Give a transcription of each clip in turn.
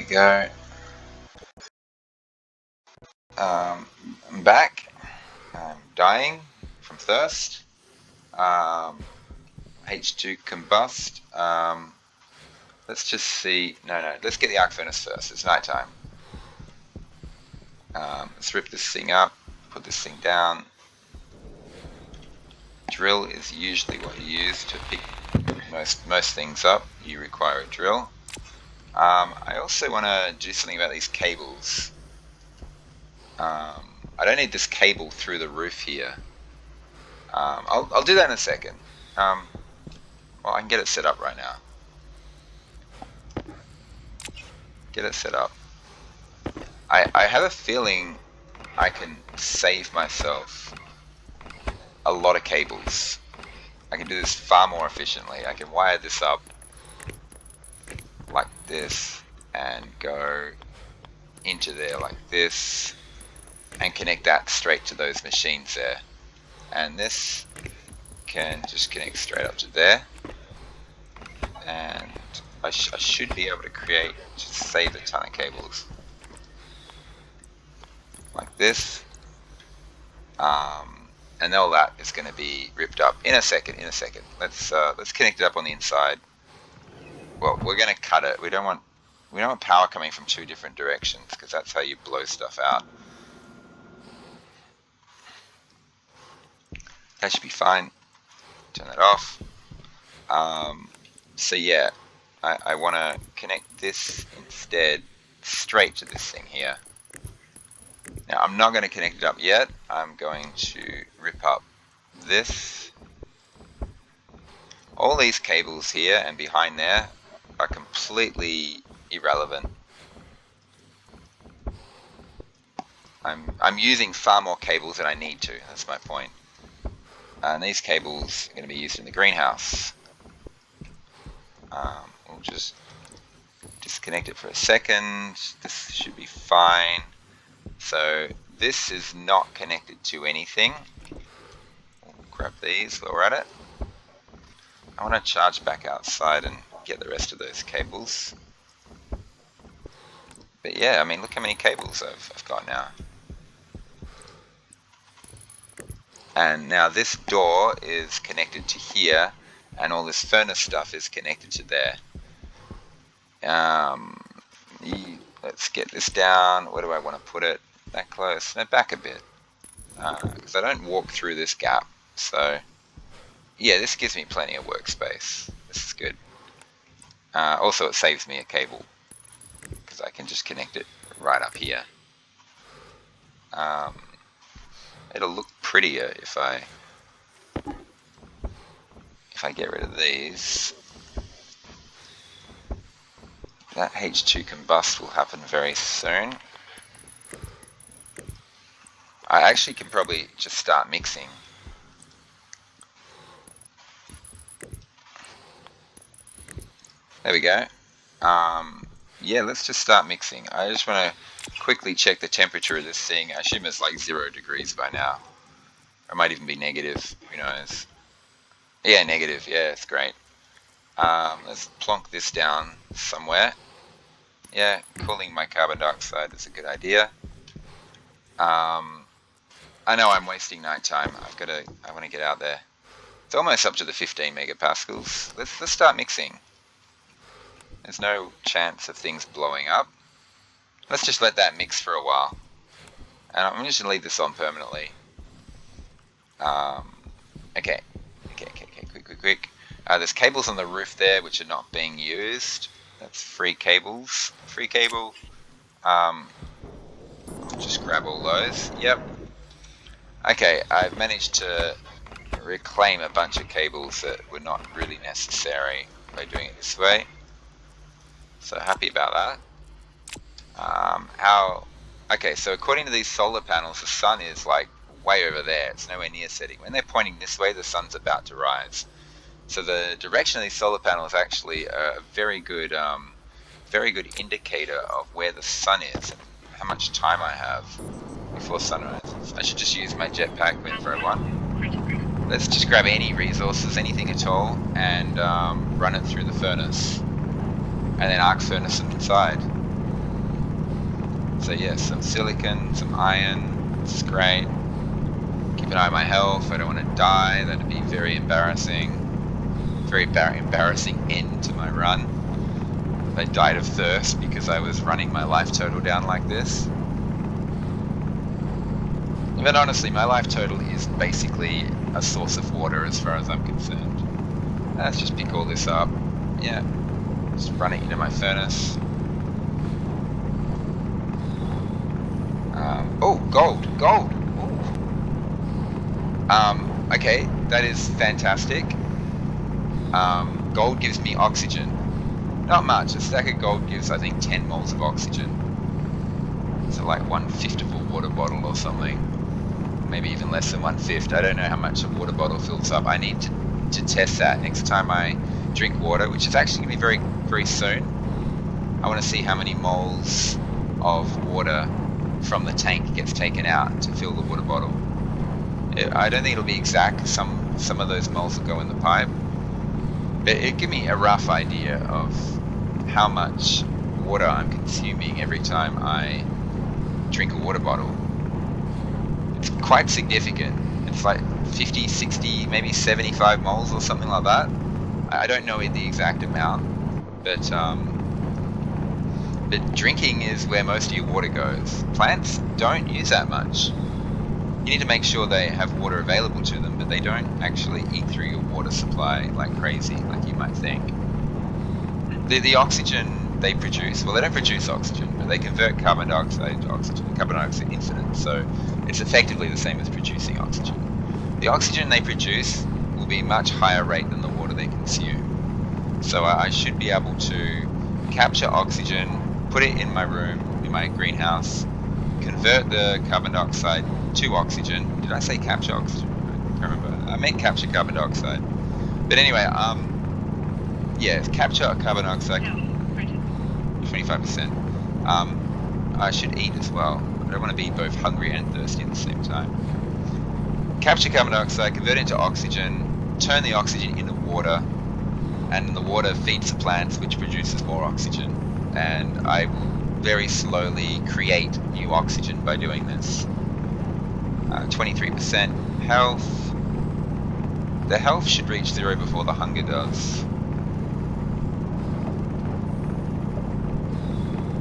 go. I'm back. I'm dying from thirst. H2 combust. Let's just see. No, let's get the arc furnace first. It's nighttime. Let's rip this thing up, put this thing down. Drill is usually what you use to pick most things up. You require a drill. I also want to do something about these cables. I don't need this cable through the roof here. I'll do that in a second. Well, I can get it set up right now. Get it set up. I have a feeling I can save myself a lot of cables. I can do this far more efficiently. I can wire this up like this and go into there like this and connect that straight to those machines there. And this can just connect straight up to there. And I should be able to just save a ton of cables. Like this. And all that is going to be ripped up in a second. Let's connect it up on the inside. Well, we're going to cut it. We don't want power coming from two different directions, because that's how you blow stuff out. That should be fine. Turn that off. So yeah, I want to connect this instead straight to this thing here. Now I'm not going to connect it up yet. I'm going to rip up this. All these cables here and behind there are completely irrelevant. I'm using far more cables than I need to. That's my point. And these cables are going to be used in the greenhouse. We'll just disconnect it for a second. This should be fine. So this is not connected to anything. We'll grab these while we're at it. I want to charge back outside and get the rest of those cables. But yeah, I mean, look how many cables I've got now. And now this door is connected to here, and all this furnace stuff is connected to there. Let's get this down. Where do I want to put it? That close? No, back a bit. Because I don't walk through this gap. So, yeah, this gives me plenty of workspace. This is good. Also, it saves me a cable, because I can just connect it right up here. It'll look prettier if I get rid of these. That H2 combust will happen very soon. I actually can probably just start mixing. There we go. Yeah, let's just start mixing. I just want to quickly check the temperature of this thing. I assume it's like 0 degrees by now. Or it might even be negative. Who knows? Yeah, negative. Yeah, it's great. Let's plonk this down somewhere. Yeah, cooling my carbon dioxide is a good idea. I know I'm wasting nighttime. I want to get out there. It's almost up to the 15 megapascals. Let's start mixing. There's no chance of things blowing up. Let's just let that mix for a while. And I'm just going to leave this on permanently. Okay, quick. There's cables on the roof there which are not being used. That's free cables. Free cable. Just grab all those. Yep. Okay, I've managed to reclaim a bunch of cables that were not really necessary by doing it this way. So happy about that. Okay, so according to these solar panels, the sun is like way over there. It's nowhere near setting. When they're pointing this way, the sun's about to rise. So the direction of these solar panels actually a very good indicator of where the sun is and how much time I have before sunrise. I should just use my jetpack when for one. Let's just grab any resources, anything at all, and run it through the furnace. And then arc furnace them inside. So yeah, some silicon, some iron. This is great. Keep an eye on my health. I don't want to die. That'd be very embarrassing. Very embarrassing end to my run. I died of thirst because I was running my life total down like this. But honestly, my life total is basically a source of water as far as I'm concerned. Let's just pick all this up. Yeah, just run it into my furnace. Oh, gold. Ooh. Okay, that is fantastic. Gold gives me oxygen. Not much. A stack of gold gives, I think, 10 moles of oxygen. So like 1/5 of a water bottle or something. Maybe even less than 1/5. I don't know how much a water bottle fills up. I need to test that next time I drink water, which is actually going to be very, very soon. I want to see how many moles of water from the tank gets taken out to fill the water bottle. I don't think it'll be exact. Some of those moles will go in the pipe. But it'll give me a rough idea of how much water I'm consuming every time I drink a water bottle. It's quite significant. It's like 50, 60, maybe 75 moles or something like that. I don't know the exact amount, but drinking is where most of your water goes. Plants don't use that much. You need to make sure they have water available to them, but they don't actually eat through your water supply like crazy, like you might think. The oxygen they produce, well, they don't produce oxygen, but they convert carbon dioxide to oxygen. Carbon dioxide is infinite, so it's effectively the same as producing oxygen. The oxygen they produce will be much higher rate than the water they consume. So I should be able to capture oxygen, put it in my room, in my greenhouse, convert the carbon dioxide to oxygen. Did I say capture oxygen? I can't remember. I meant capture carbon dioxide. But anyway, yeah, capture carbon dioxide, 25%. I should eat as well. I don't want to be both hungry and thirsty at the same time. Capture carbon dioxide, convert it into oxygen, turn the oxygen into water, and the water feeds the plants, which produces more oxygen. And I will very slowly create new oxygen by doing this. 23% health. The health should reach 0 before the hunger does.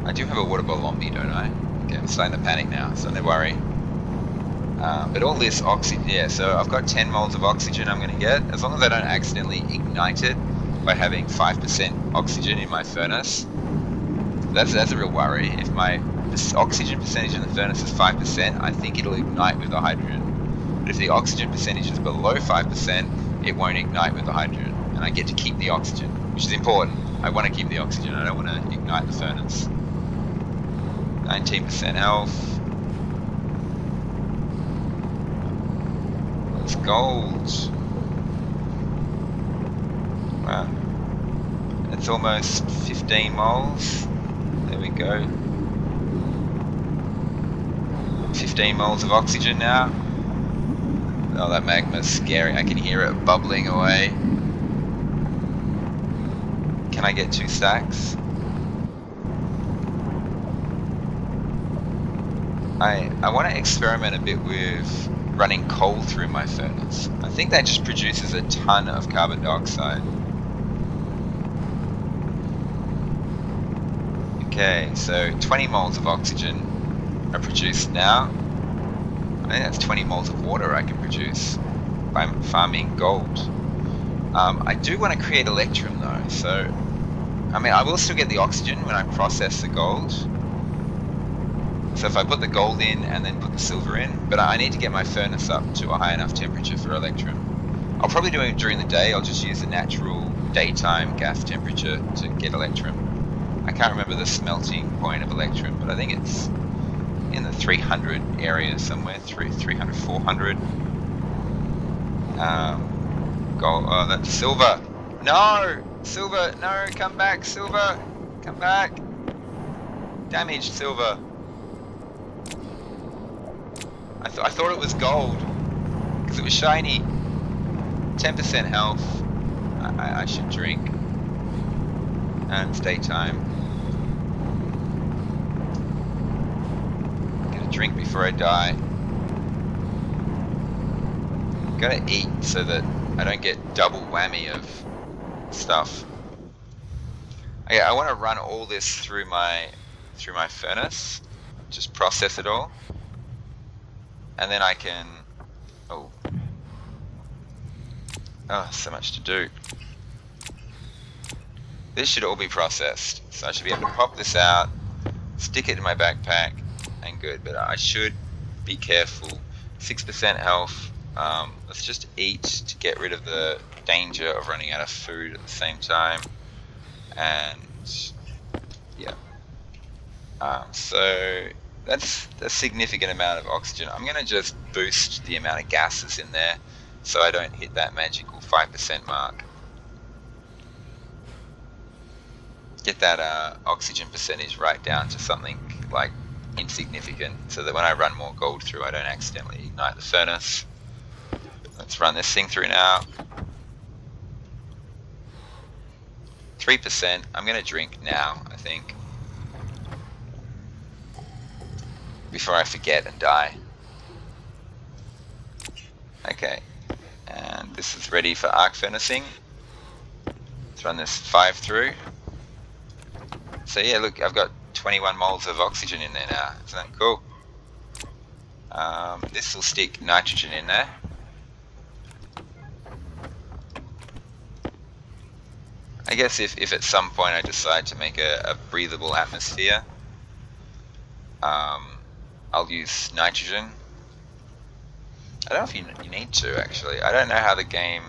I do have a water bottle on me, don't I? Okay, I'm starting to panic now, so no worry. But all this oxygen, yeah, so I've got 10 moles of oxygen I'm going to get. As long as I don't accidentally ignite it by having 5% oxygen in my furnace, that's a real worry. If my oxygen percentage in the furnace is 5%, I think it'll ignite with the hydrogen. But if the oxygen percentage is below 5%, it won't ignite with the hydrogen. And I get to keep the oxygen, which is important. I want to keep the oxygen. I don't want to ignite the furnace. 19% health. It's gold. Wow. It's almost 15 moles. There we go. 15 moles of oxygen now. Oh, that magma's scary. I can hear it bubbling away. Can I get 2 stacks? I want to experiment a bit with running coal through my furnace. I think that just produces a ton of carbon dioxide. Okay, so 20 moles of oxygen are produced now. I think that's 20 moles of water I can produce by farming gold. I do want to create electrum though, so I mean I will still get the oxygen when I process the gold. So if I put the gold in and then put the silver in, but I need to get my furnace up to a high enough temperature for electrum. I'll probably do it during the day. I'll just use the natural daytime gas temperature to get electrum. I can't remember the smelting point of electrum, but I think it's in the 300 area somewhere, 300, 400. Gold, oh, that's silver. No, silver, no, come back, silver, come back. Damaged silver. I thought it was gold because it was shiny. 10% health. I should drink. And it's daytime. drink before I die. Gotta eat so that I don't get double whammy of stuff. Okay, I want to run all this through my furnace, just process it all, and then I can. Oh, oh, so much to do. This should all be processed, so I should be able to pop this out, stick it in my backpack, and good. But I should be careful. 6% health. Let's just eat to get rid of the danger of running out of food at the same time. And yeah, so that's a significant amount of oxygen. I'm going to just boost the amount of gases in there so I don't hit that magical 5% mark. Get that oxygen percentage right down to something like insignificant so that when I run more gold through I don't accidentally ignite the furnace. Let's run this thing through now. 3%. I'm going to drink now, I think, before I forget and die. Okay, and this is ready for arc furnacing. Let's run this 5 through. So yeah, look, I've got 21 moles of oxygen in there now. Isn't that cool? This will stick nitrogen in there. I guess if at some point I decide to make a breathable atmosphere, I'll use nitrogen. I don't know if you need to, actually. I don't know how the game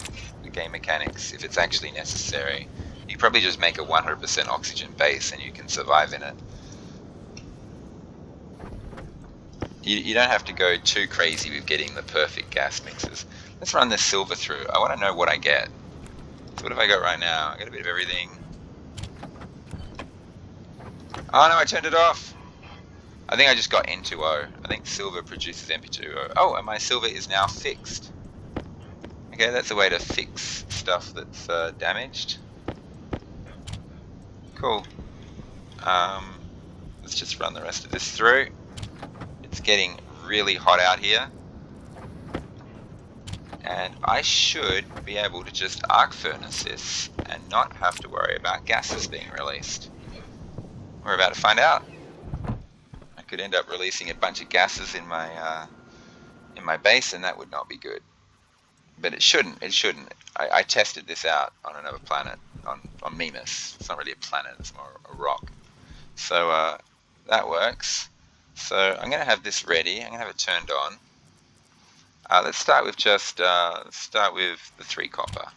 mechanics, if it's actually necessary. You probably just make a 100% oxygen base and you can survive in it. You don't have to go too crazy with getting the perfect gas mixes. Let's run this silver through. I want to know what I get. So what have I got right now? I got a bit of everything. Oh no, I turned it off. I think I just got N2O. I think silver produces N2O. Oh, and my silver is now fixed. Okay, that's a way to fix stuff that's damaged. Cool. Let's just run the rest of this through. It's getting really hot out here. And I should be able to just arc furnace this and not have to worry about gases being released. We're about to find out. I could end up releasing a bunch of gases in my base, and that would not be good. But it shouldn't. It shouldn't. I tested this out on another planet, on Mimas. It's not really a planet. It's more a rock. So that works. So I'm going to have this ready. I'm going to have it turned on. Let's start with the 3 copper.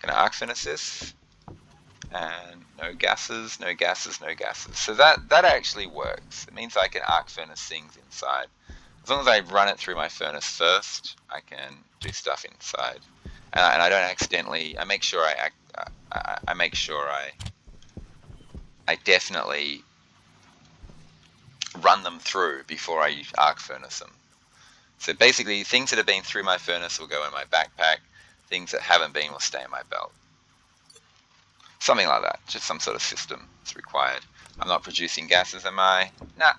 Going to arc furnace this, and no gases, no gases, no gases. So that actually works. It means I can arc furnace things inside. As long as I run it through my furnace first, I can do stuff inside, and I don't accidentally. I make sure I definitely run them through before I arc furnace them. So basically, things that have been through my furnace will go in my backpack. Things that haven't been will stay in my belt. Something like that. Just some sort of system is required. I'm not producing gases, am I? Nah.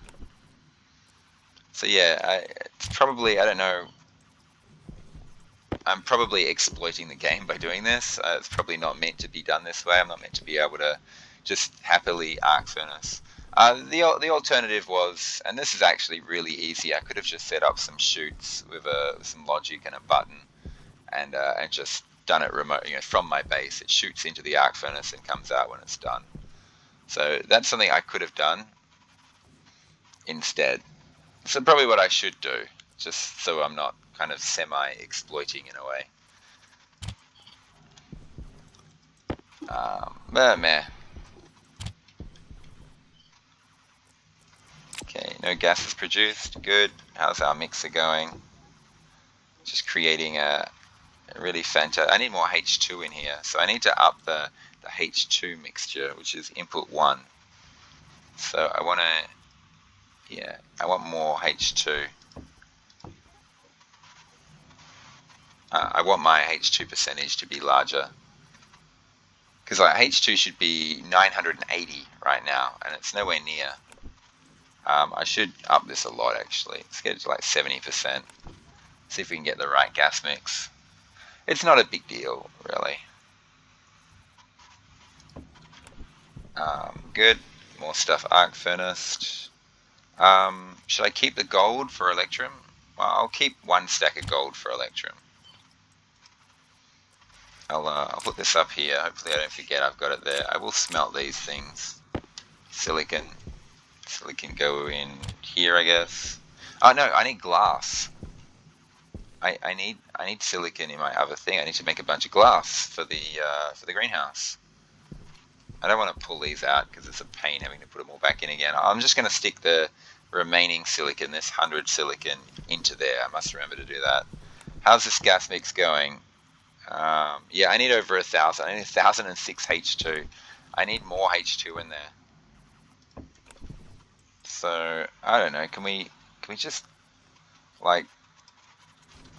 So yeah, it's probably, I don't know, I'm probably exploiting the game by doing this. It's probably not meant to be done this way. I'm not meant to be able to just happily arc furnace. The alternative was, and this is actually really easy, I could have just set up some chutes with some logic and a button, and just done it remote, from my base. It shoots into the arc furnace and comes out when it's done. So that's something I could have done instead. So probably what I should do, just so I'm not kind of semi-exploiting in a way. But meh. Okay, no gases produced. Good. How's our mixer going? Just creating a really fantastic. I need more H2 in here, so I need to up the H2 mixture, which is input 1. So I want more H2. I want my H2 percentage to be larger, because H2 should be 980 right now, and it's nowhere near. I should up this a lot actually. Let's get it to like 70%. See if we can get the right gas mix. It's not a big deal, really. Good. More stuff arc furnace. Should I keep the gold for Electrum? Well, I'll keep 1 stack of gold for Electrum. I'll put this up here. Hopefully I don't forget I've got it there. I will smelt these things. Silicon. Silicon go in here, I guess. Oh no, I need glass. I need silicon in my other thing. I need to make a bunch of glass for the greenhouse. I don't want to pull these out because it's a pain having to put them all back in again. I'm just going to stick the remaining silicon, this 100 silicon, into there. I must remember to do that. How's this gas mix going? Yeah, I need over 1,000. I need 1,006 H2. I need more H2 in there. So I don't know. Can we just like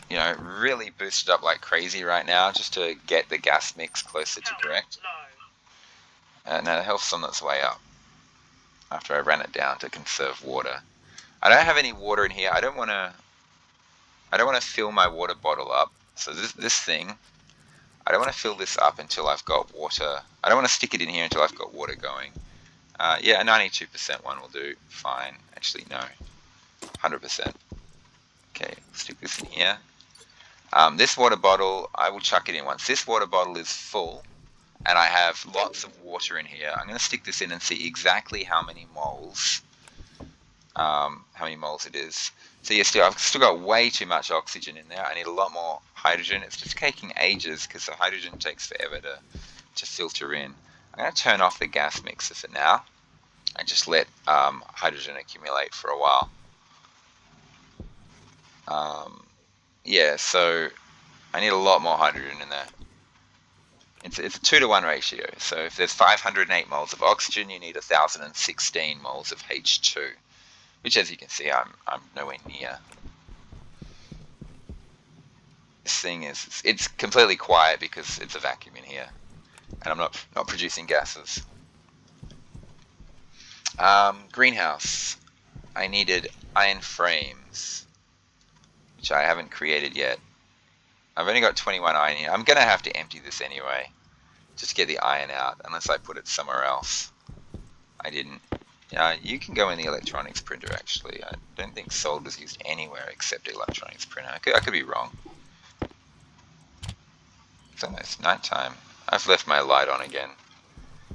really boost it up like crazy right now just to get the gas mix closer to correct? No, the health's on its way up after I ran it down to conserve water. I don't have any water in here. I don't want to fill my water bottle up. So this thing, I don't want to fill this up until I've got water. I don't want to stick it in here until I've got water going. Yeah, a 92% one will do fine. Actually, no, 100%. Okay, stick this in here. This water bottle, I will chuck it in once this water bottle is full and I have lots of water in here. I'm going to stick this in and see exactly how many moles it is. So I've still got way too much oxygen in there. I need a lot more hydrogen. It's just taking ages because the hydrogen takes forever to filter in. I'm going to turn off the gas mixer for now and just let hydrogen accumulate for a while. Yeah, so I need a lot more hydrogen in there. It's a 2-to-1 ratio. So if there's 508 moles of oxygen, you need 1,016 moles of H2, which, as you can see, I'm nowhere near. This thing it's completely quiet because it's a vacuum in here, and I'm not producing gases. Greenhouse. I needed iron frames, which I haven't created yet. I've only got 21 iron here. I'm gonna have to empty this anyway, just to get the iron out, unless I put it somewhere else. I didn't. You can go in the electronics printer actually. I don't think solder's used anywhere except the electronics printer. I could be wrong. It's almost nighttime. I've left my light on again.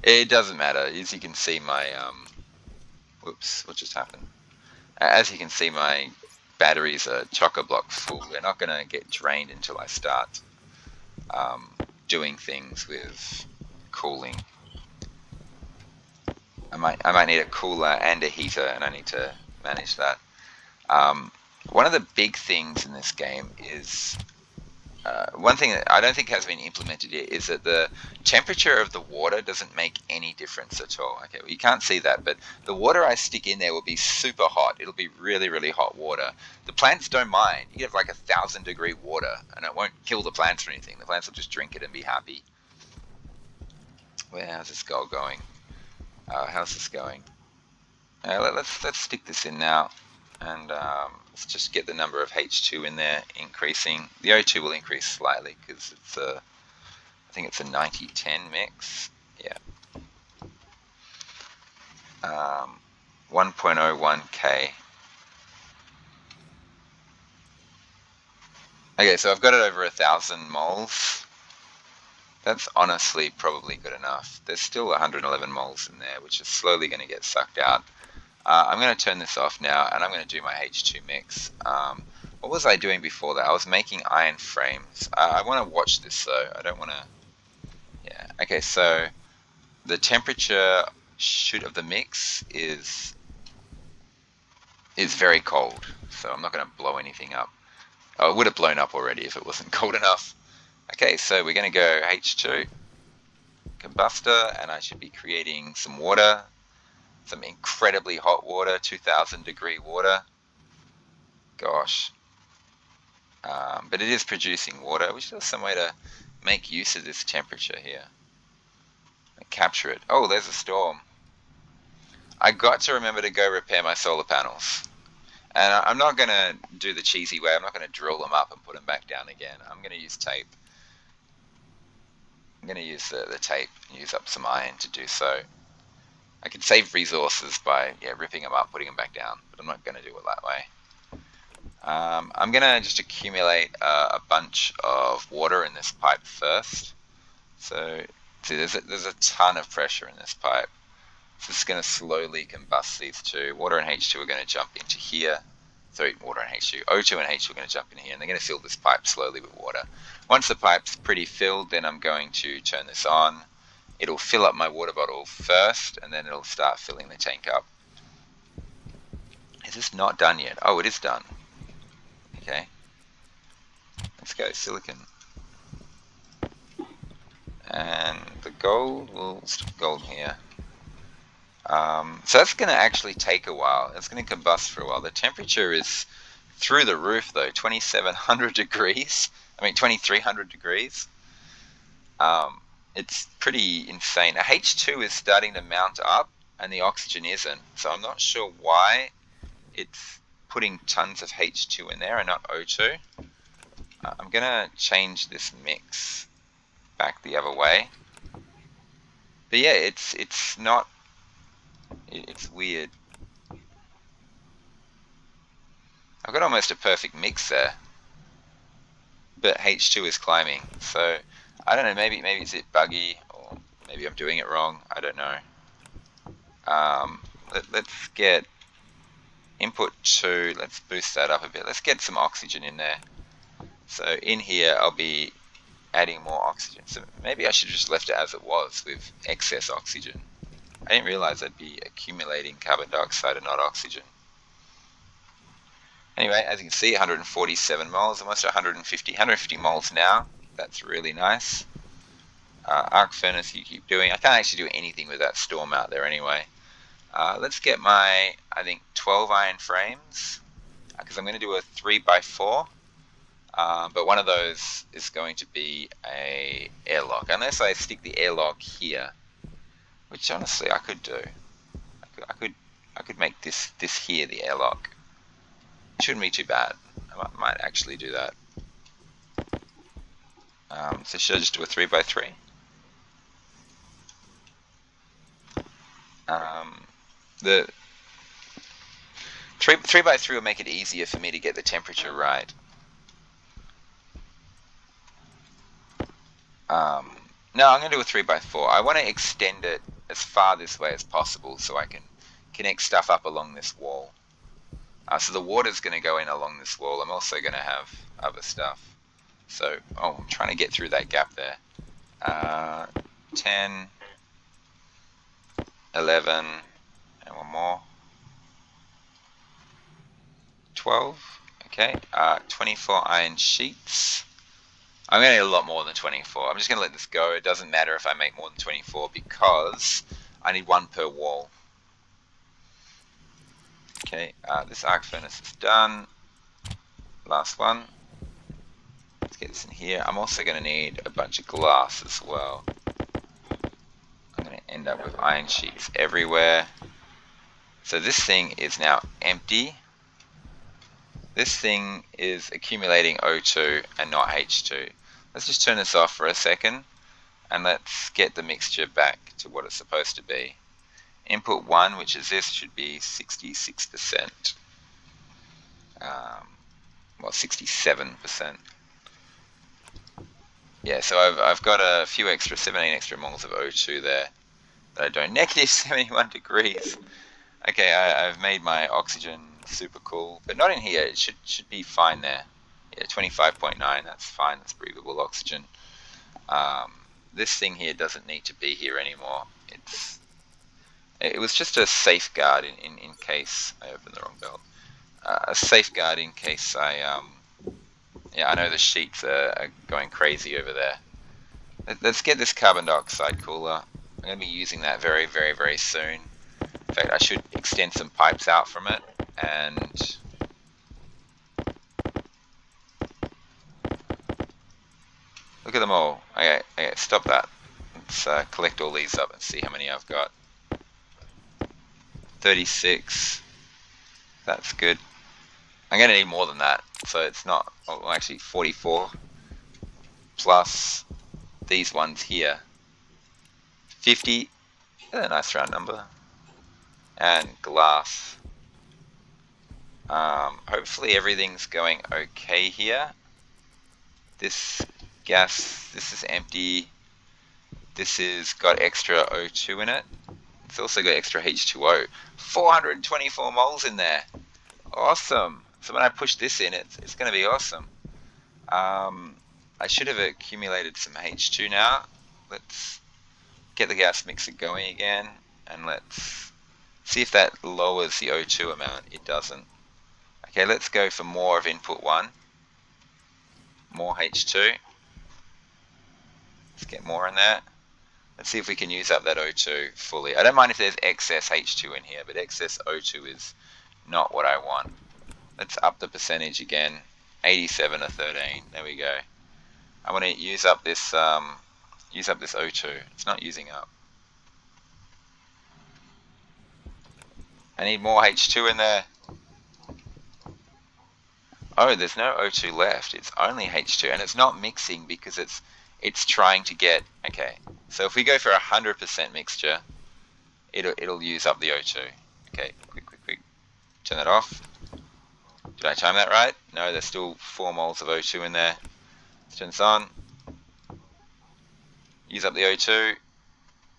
It doesn't matter. As you can see, my whoops, what just happened? As you can see, my batteries are chock-a-block full. They're not going to get drained until I start doing things with cooling. I might need a cooler and a heater, and I need to manage that. One of the big things in this game is one thing that I don't think has been implemented yet is that the temperature of the water doesn't make any difference at all. Okay, well, you can't see that, but the water I stick in there will be super hot. It'll be really, really hot water. The plants don't mind. You have like 1,000-degree water, and it won't kill the plants or anything. The plants will just drink it and be happy. How's this goal going? How's this going? Let's stick this in now, and let's just get the number of H2 in there increasing. The O2 will increase slightly because it's I think it's a 90-10 mix. Yeah. 1.01K. Okay, so I've got it over 1,000 moles. That's honestly probably good enough. There's still 111 moles in there, which is slowly going to get sucked out. I'm going to turn this off now, and I'm going to do my H2 mix. What was I doing before that? I was making iron frames. I want to watch this, though. I don't want to... Yeah. Okay, so the temperature of the mix is very cold, so I'm not going to blow anything up. Oh, it would have blown up already if it wasn't cold enough. Okay, so we're going to go H2, combustor, and I should be creating some water. Some incredibly hot water, 2,000-degree water. Gosh. But it is producing water. We should have some way to make use of this temperature here. And capture it. Oh, there's a storm. I got to remember to go repair my solar panels. And I'm not going to do the cheesy way. I'm not going to drill them up and put them back down again. I'm going to use tape. I'm going to use the tape and use up some iron to do so. I could save resources by ripping them up, putting them back down, but I'm not going to do it that way. I'm going to just accumulate a bunch of water in this pipe first. So see, there's a ton of pressure in this pipe. So this is going to slowly combust these two. Water and H2 are going to jump into here. So water and H2, O2 and H2 are going to jump in here, and they're going to fill this pipe slowly with water. Once the pipe's pretty filled, then I'm going to turn this on. It'll fill up my water bottle first, and then it'll start filling the tank up. Is this not done yet? Oh, it is done. Okay. Let's go silicon. And the gold, we'll stick gold here. So that's going to actually take a while. It's going to combust for a while. The temperature is through the roof though, 2700 degrees. I mean 2300 degrees. It's pretty insane. H2 is starting to mount up and the oxygen isn't. So I'm not sure why it's putting tons of H2 in there and not O2. I'm going to change this mix back the other way. But yeah, it's not... It's weird. I've got almost a perfect mix there, but H2 is climbing. So I don't know. Maybe it's a bit buggy, or maybe I'm doing it wrong. I don't know. Let's get input 2. Let's boost that up a bit. Let's get some oxygen in there. So in here, I'll be adding more oxygen. So maybe I should have just left it as it was with excess oxygen. I didn't realize I'd be accumulating carbon dioxide and not oxygen. Anyway, as you can see, 147 moles, almost 150 moles now. That's really nice. Arc furnace, you keep doing. I can't actually do anything with that storm out there anyway. Let's get my, I think, 12 iron frames, because I'm going to do a 3x4. But one of those is going to be a airlock, unless I stick the airlock here, which honestly I could do. I could make this here the airlock. Shouldn't be too bad. I might actually do that. So should I just do a 3x3? The 3x3 will make it easier for me to get the temperature right. No, I'm going to do a 3x4. I want to extend it as far this way as possible so I can connect stuff up along this wall. So the water's going to go in along this wall. I'm also going to have other stuff. So, I'm trying to get through that gap there. 10, 11, and one more. 12, okay. 24 iron sheets. I'm going to need a lot more than 24. I'm just going to let this go. It doesn't matter if I make more than 24 because I need one per wall. Okay, this arc furnace is done. Last one. Let's get this in here. I'm also going to need a bunch of glass as well. I'm going to end up with iron sheets everywhere. So this thing is now empty. This thing is accumulating O2 and not H2. Let's just turn this off for a second and let's get the mixture back to what it's supposed to be. Input 1, which is this, should be 66%. Well, 67%. Yeah, so I've got a few extra, 17 extra moles of O2 there that I don't. Negative 71 degrees. Okay, I've made my oxygen super cool, but not in here. It should be fine there. Yeah, 25.9. That's fine. That's breathable oxygen. This thing here doesn't need to be here anymore. It was just a safeguard in case I opened the wrong belt. A safeguard in case I know the sheets are going crazy over there. Let's get this carbon dioxide cooler. I'm going to be using that very, very, very soon. In fact, I should extend some pipes out from it and look at them all. Okay, stop that. Let's collect all these up and see how many I've got. 36. That's good. I'm going to need more than that. So it's not, well, actually 44 plus these ones here. 50. A nice round number. And glass. Hopefully everything's going okay here. This gas, this is empty. This has got extra O2 in it. It's also got extra H2O. 424 moles in there. Awesome. So when I push this in, it's going to be awesome. I should have accumulated some H2 now. Let's get the gas mixer going again, and let's see if that lowers the O2 amount. It doesn't. Okay, let's go for more of input 1. More H2. Let's get more in there. Let's see if we can use up that O2 fully. I don't mind if there's excess H2 in here, but excess O2 is not what I want. Let's up the percentage again. 87 to 13. There we go. I want to use up this O2. It's not using up. I need more H2 in there. Oh, there's no O2 left. It's only H2, and it's not mixing because it's trying to get. Okay, so if we go for 100% mixture, it'll use up the O2. Okay, quick. Turn that off. Did I time that right? No, there's still 4 moles of O2 in there. Let's turn this on. Use up the O2.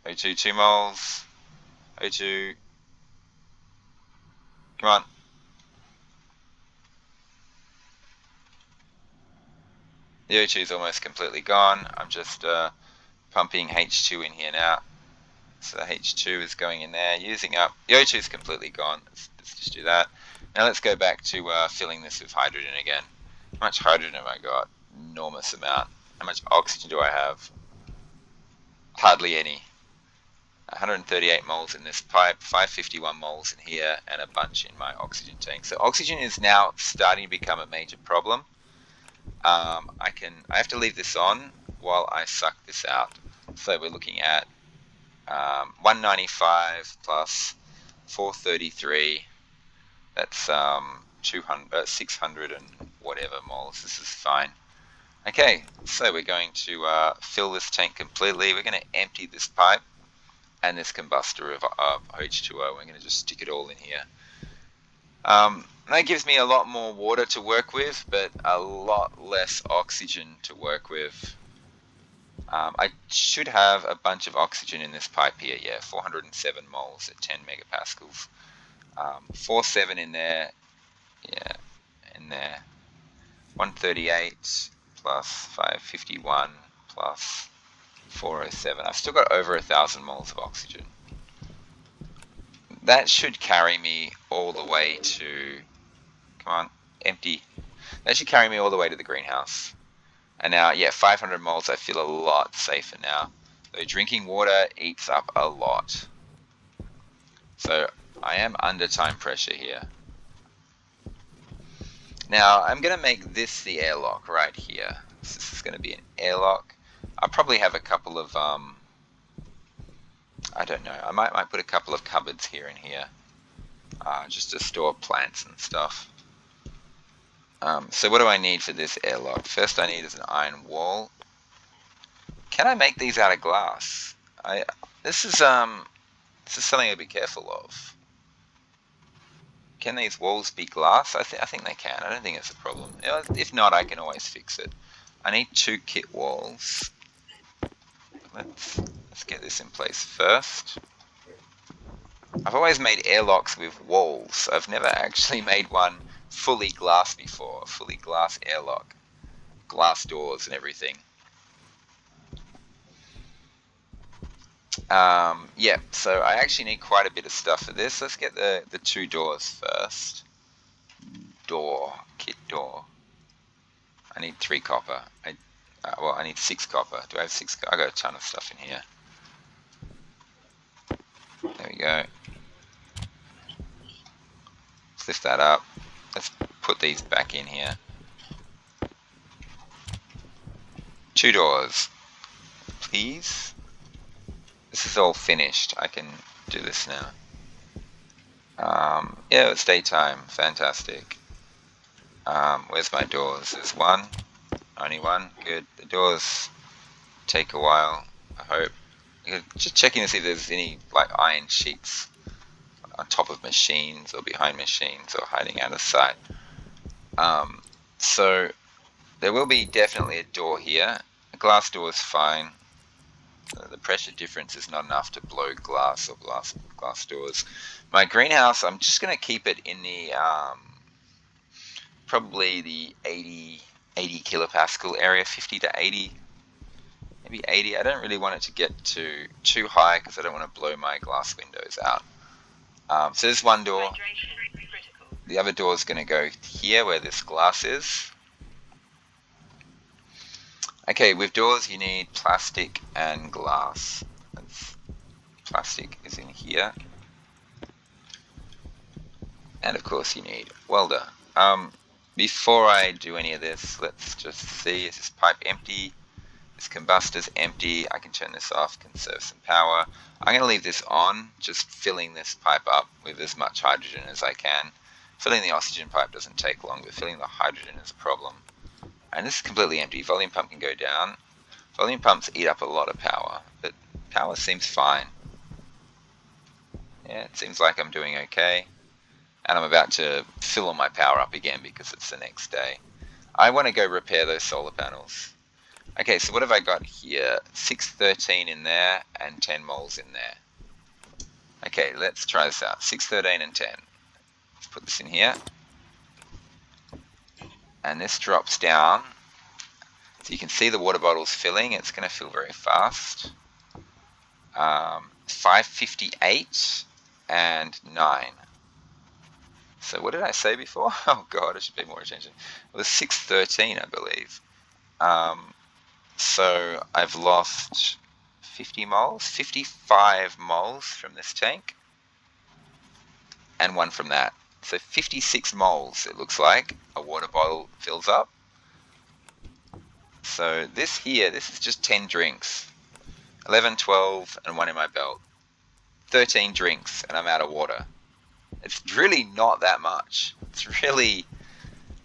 O2 2 moles. O2. Come on. The O2 is almost completely gone. I'm just pumping H2 in here now. So H2 is going in there, using up. The O2 is completely gone. Let's just do that. Now let's go back to filling this with hydrogen again. How much hydrogen have I got? Enormous amount. How much oxygen do I have? Hardly any. 138 moles in this pipe, 551 moles in here, and a bunch in my oxygen tank. So oxygen is now starting to become a major problem. I have to leave this on while I suck this out. So we're looking at 195 plus 433. That's 600 and whatever moles. This is fine. Okay, so we're going to fill this tank completely. We're going to empty this pipe and this combustor of H2O. We're going to just stick it all in here. That gives me a lot more water to work with, but a lot less oxygen to work with. I should have a bunch of oxygen in this pipe here. Yeah, 407 moles at 10 megapascals. 47 in there. Yeah, in there. 138 plus 551 plus 407. I've still got over 1,000 moles of oxygen. That should carry me all the way to, come on, empty. That should carry me all the way to the greenhouse. And now, yeah, 500 moles, I feel a lot safer now. Though drinking water eats up a lot. So I am under time pressure here. Now I'm going to make this the airlock right here. So this is going to be an airlock. I'll probably have a couple of, I don't know, I might put a couple of cupboards here and here. Just to store plants and stuff. So what do I need for this airlock? First I need is an iron wall. Can I make these out of glass? This is something I'll be careful of. Can these walls be glass? I think they can. I don't think it's a problem. If not, I can always fix it. I need 2 kit walls. Let's get this in place first. I've always made airlocks with walls. I've never actually made one fully glass before. A fully glass airlock. Glass doors and everything. Yeah, so I actually need quite a bit of stuff for this. Let's get the 2 doors first. Kit door. I need 3 copper. I need 6 copper. Do I have 6? I got a ton of stuff in here. There we go. Let's lift that up. Let's put these back in here. 2 doors, please. This is all finished. I can do this now. Yeah, it's daytime. Fantastic. Where's my doors? There's one. Only one. Good. The doors take a while, I hope. Just checking to see if there's any like iron sheets on top of machines or behind machines or hiding out of sight. So there will be definitely a door here. A glass door is fine. The pressure difference is not enough to blow glass or glass doors. My greenhouse, I'm just going to keep it in the probably the 80 kilopascal area, 50 to 80, maybe 80. I don't really want it to get too high because I don't want to blow my glass windows out. So there's one door. The other door is going to go here where this glass is. Okay, with doors you need plastic and glass. Plastic is in here. And of course you need welder. Before I do any of this, let's just see, is this pipe empty? This combustor's empty. I can turn this off, conserve some power. I'm going to leave this on, just filling this pipe up with as much hydrogen as I can. Filling the oxygen pipe doesn't take long, but filling the hydrogen is a problem. And this is completely empty. Volume pump can go down. Volume pumps eat up a lot of power, but power seems fine. Yeah, it seems like I'm doing okay. And I'm about to fill all my power up again because it's the next day. I want to go repair those solar panels. Okay, so what have I got here? 613 in there and 10 moles in there. Okay, let's try this out. 613 and 10. Let's put this in here. And this drops down. So you can see the water bottle's filling. It's going to fill very fast. 558 and 9. So what did I say before? Oh god, I should pay more attention. It was 613, I believe. So I've lost 50 moles, 55 moles from this tank, and 1 from that. So 56 moles, it looks like, a water bottle fills up. So this here, this is just 10 drinks. 11, 12, and 1 in my belt. 13 drinks, and I'm out of water. It's really not that much. It's really,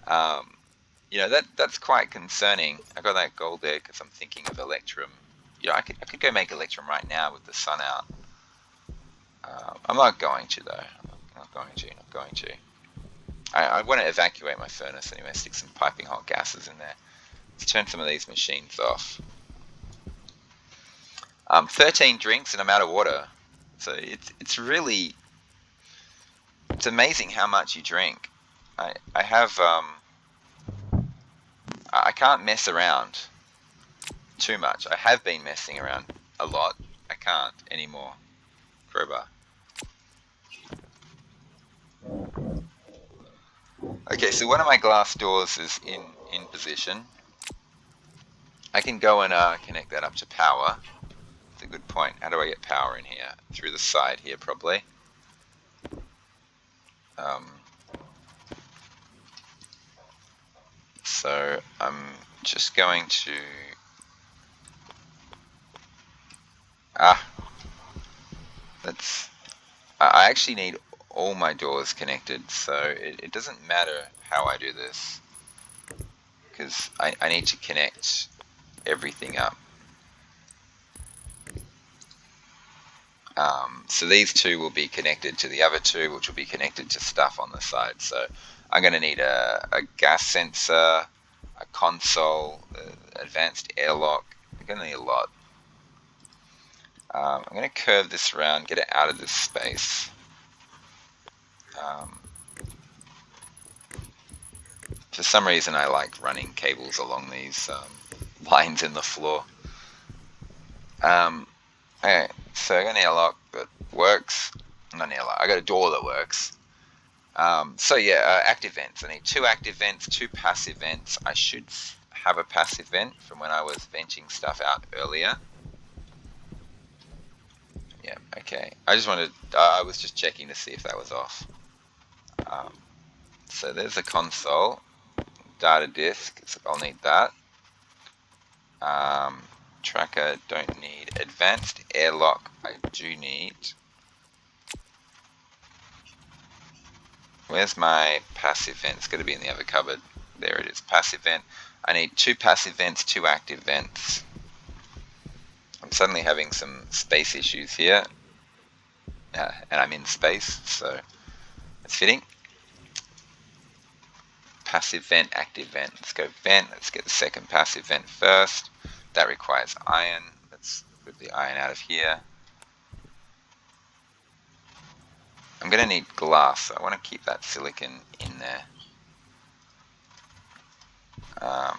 that's quite concerning. I got that gold there because I'm thinking of Electrum. I could go make Electrum right now with the sun out. I'm not going to though. Not going to. I want to evacuate my furnace anyway. Stick some piping hot gases in there. Let's turn some of these machines off. 13 drinks and I'm out of water. So it's really, it's amazing how much you drink. I can't mess around too much. I have been messing around a lot. I can't anymore. Crowbar. Okay, so one of my glass doors is in position. I can go and connect that up to power. That's a good point. How do I get power in here? Through the side here, probably. So I'm just going to... I actually need all my doors connected, so it doesn't matter how I do this, because I need to connect everything up. So these two will be connected to the other two, which will be connected to stuff on the side. So I'm going to need a gas sensor, a console, advanced airlock. I'm going to need a lot. I'm going to curve this around, get it out of this space. For some reason I like running cables along these lines in the floor. Okay, so I got an airlock that works. Not an airlock, I got a door that works. So yeah, active vents. I need 2 active vents, 2 passive vents. I should have a passive vent from when I was venting stuff out earlier. Yeah, okay. I was just checking to see if that was off. So there's a console. Data disk, so I'll need that. Tracker, don't need. Advanced airlock, I do need. Where's my passive vent? It's got to be in the other cupboard. There it is, passive vent. I need 2 passive vents, 2 active vents. I'm suddenly having some space issues here. And I'm in space, so it's fitting. Passive vent, active vent. Let's go vent. Let's get the second passive vent first. That requires iron. Let's move the iron out of here. I'm going to need glass, so I want to keep that silicon in there. I'm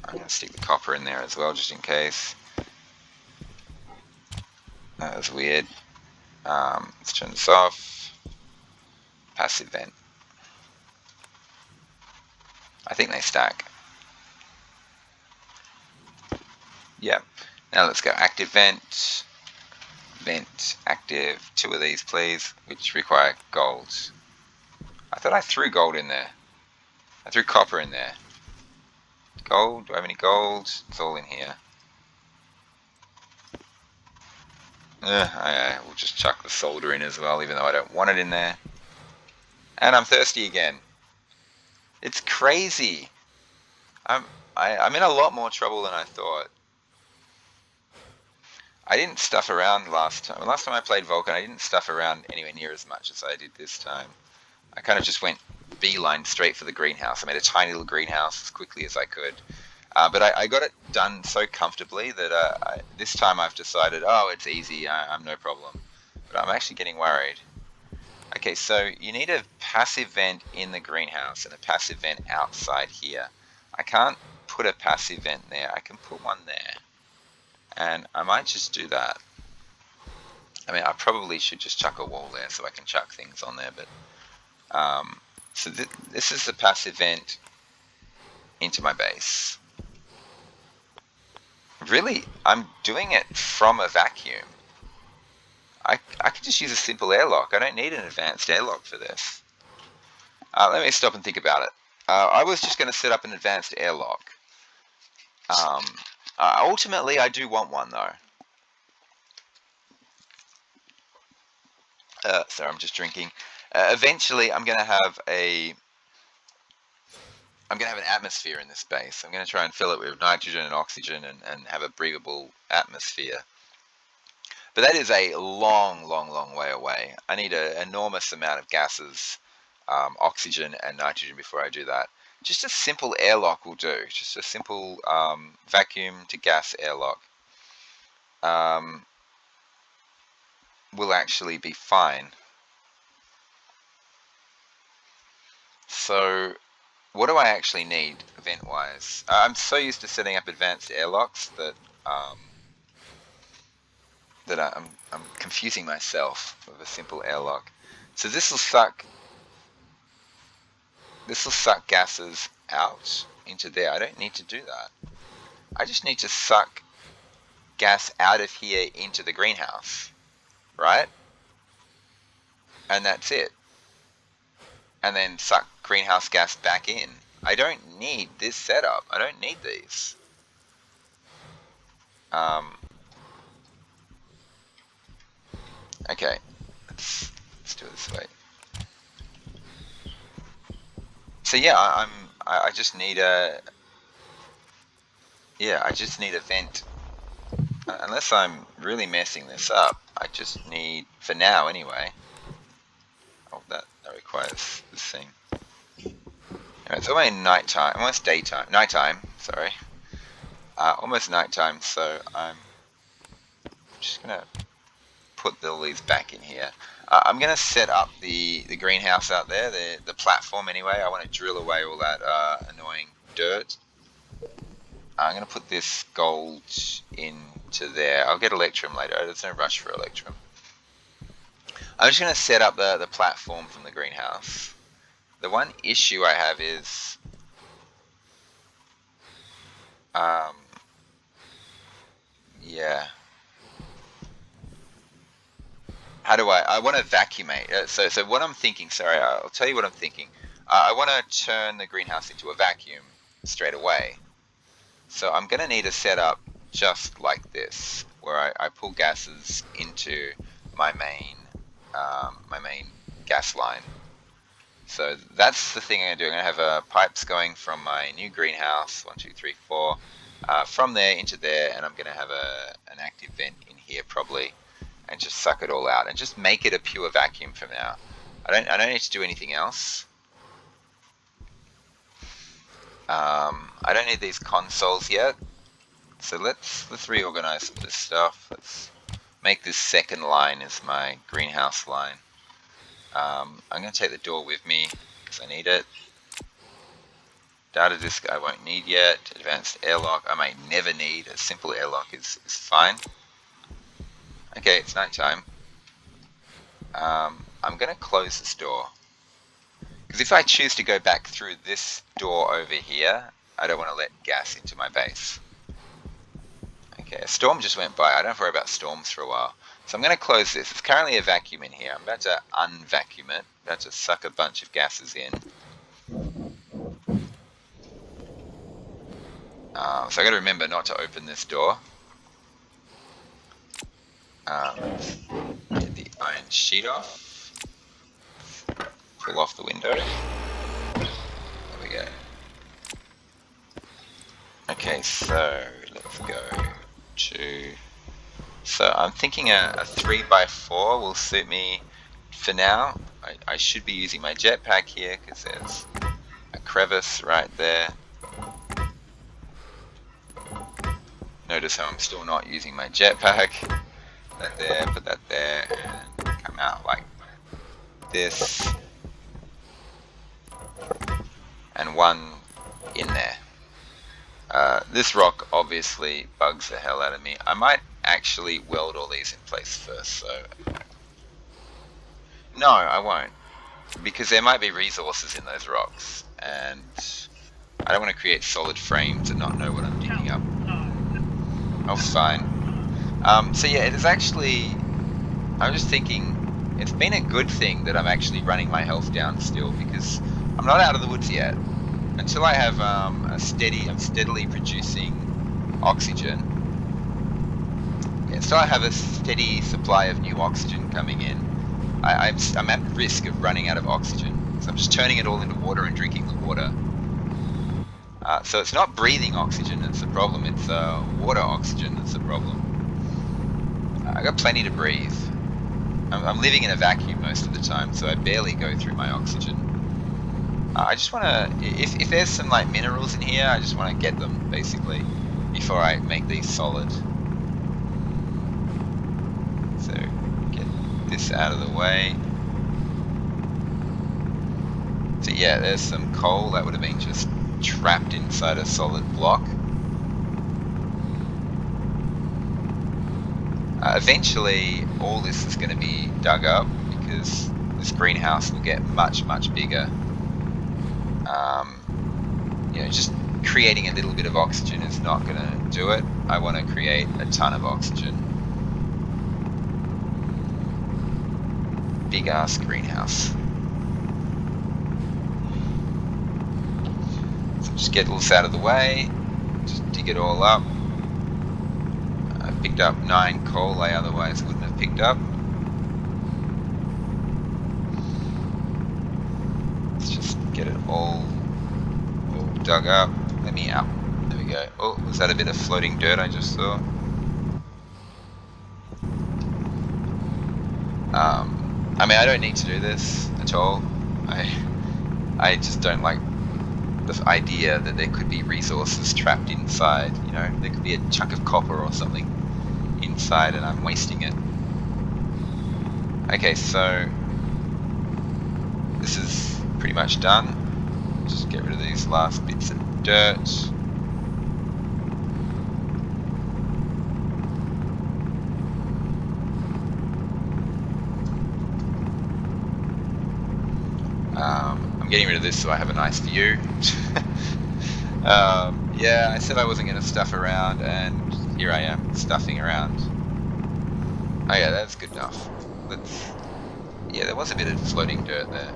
going to stick the copper in there as well, just in case. That was weird. Let's turn this off. Passive vent. I think they stack. Yeah. Now let's go active vent. Vent, active. 2 of these, please, which require gold. I thought I threw gold in there. I threw copper in there. Gold? Do I have any gold? It's all in here. I will just chuck the solder in as well, even though I don't want it in there. And I'm thirsty again. It's crazy. I'm in a lot more trouble than I thought. I didn't stuff around last time. Last time I played Vulcan, I didn't stuff around anywhere near as much as I did this time. I kind of just went beeline straight for the greenhouse. I made a tiny little greenhouse as quickly as I could. But I got it done so comfortably that this time I've decided, oh, it's easy, I'm no problem. But I'm actually getting worried. Okay, so you need a passive vent in the greenhouse and a passive vent outside here. I can't put a passive vent there. I can put one there. And I might just do that. I mean, I probably should just chuck a wall there so I can chuck things on there. But so this is the passive vent into my base. Really, I'm doing it from a vacuum. I could just use a simple airlock. I don't need an advanced airlock for this. Let me stop and think about it. I was just going to set up an advanced airlock. Ultimately, I do want one though. Sorry, I'm just drinking. Eventually, I'm going to have an atmosphere in this base. I'm going to try and fill it with nitrogen and oxygen and have a breathable atmosphere. But that is a long, long, long way away. I need an enormous amount of gases, oxygen and nitrogen before I do that. Just a simple airlock will do. Just a simple vacuum to gas airlock will actually be fine. So what do I actually need vent-wise? I'm so used to setting up advanced airlocks that I'm confusing myself with a simple airlock. So this will suck gases out into there. I don't need to do that. I just need to suck gas out of here into the greenhouse, right? And that's it. And then suck greenhouse gas back in. I don't need this setup. I don't need these. Okay, let's do it this way. So yeah, I just need a vent. Unless I'm really messing this up, I just need, for now anyway. Oh, that requires this thing. Anyway, it's almost daytime, nighttime. Sorry, almost nighttime. So I'm just gonna put all these back in here. I'm gonna set up the greenhouse out there, the platform anyway. I want to drill away all that annoying dirt. I'm gonna put this gold into there. I'll get electrum later. There's no rush for electrum. I'm just gonna set up the platform from the greenhouse. The one issue I have is yeah. How do I want to vacuumate. So what I'm thinking, sorry, I'll tell you what I'm thinking. I want to turn the greenhouse into a vacuum straight away. So I'm going to need a setup just like this, where I pull gases into my main gas line. So that's the thing I'm going to do. I'm going to have pipes going from my new greenhouse, 1, 2, 3, 4, from there into there, and I'm going to have an active vent in here probably, and just suck it all out and just make it a pure vacuum from now. I don't need to do anything else. I don't need these consoles yet. So let's reorganize some of this stuff. Let's make this second line as my greenhouse line. I'm going to take the door with me because I need it. Data disk I won't need yet. Advanced airlock I might never need. A simple airlock is fine. Okay, it's nighttime. I'm going to close this door. Because if I choose to go back through this door over here, I don't want to let gas into my base. Okay, a storm just went by. I don't have to worry about storms for a while. So I'm going to close this. It's currently a vacuum in here. I'm about to unvacuum it. I'm about to suck a bunch of gases in. So I got to remember not to open this door. Get the iron sheet off. Pull off the window. There we go. Okay, so let's go to... So I'm thinking a 3x4 will suit me for now. I should be using my jetpack here because there's a crevice right there. Notice how I'm still not using my jetpack. That there, put that there, and come out like this. And one in there. This rock obviously bugs the hell out of me. I might actually weld all these in place first, so... No, I won't. Because there might be resources in those rocks, and I don't want to create solid frames and not know what I'm digging up. Oh, fine. So yeah, it is actually... I'm just thinking, it's been a good thing that I'm actually running my health down still, because I'm not out of the woods yet. Until I have I'm steadily producing oxygen. Yeah, until I have a steady supply of new oxygen coming in, I'm at risk of running out of oxygen. So I'm just turning it all into water and drinking the water. So it's not breathing oxygen that's the problem, it's water oxygen that's the problem. I got plenty to breathe. I'm living in a vacuum most of the time, so I barely go through my oxygen. I just want to, if there's some like minerals in here, I just want to get them basically before I make these solid. So get this out of the way. So yeah, there's some coal that would have been just trapped inside a solid block. Eventually all this is going to be dug up because this greenhouse will get much bigger. You know, just creating a little bit of oxygen is not going to do it. I want to create a ton of oxygen. Big ass greenhouse. So just get this out of the way. Just dig it all up. I picked up 9 coal I otherwise wouldn't have picked up. Let's just get it all dug up. Let me out. There we go. Oh, was that a bit of floating dirt I just saw? I mean, I don't need to do this at all. I just don't like the idea that there could be resources trapped inside. You know, there could be a chunk of copper or something inside and I'm wasting it. Okay, so this is pretty much done. Just get rid of these last bits of dirt. I'm getting rid of this so I have a nice view. Yeah, I said I wasn't going to stuff around, and here I am, stuffing around. Oh yeah, that's good enough. Yeah, there was a bit of floating dirt there.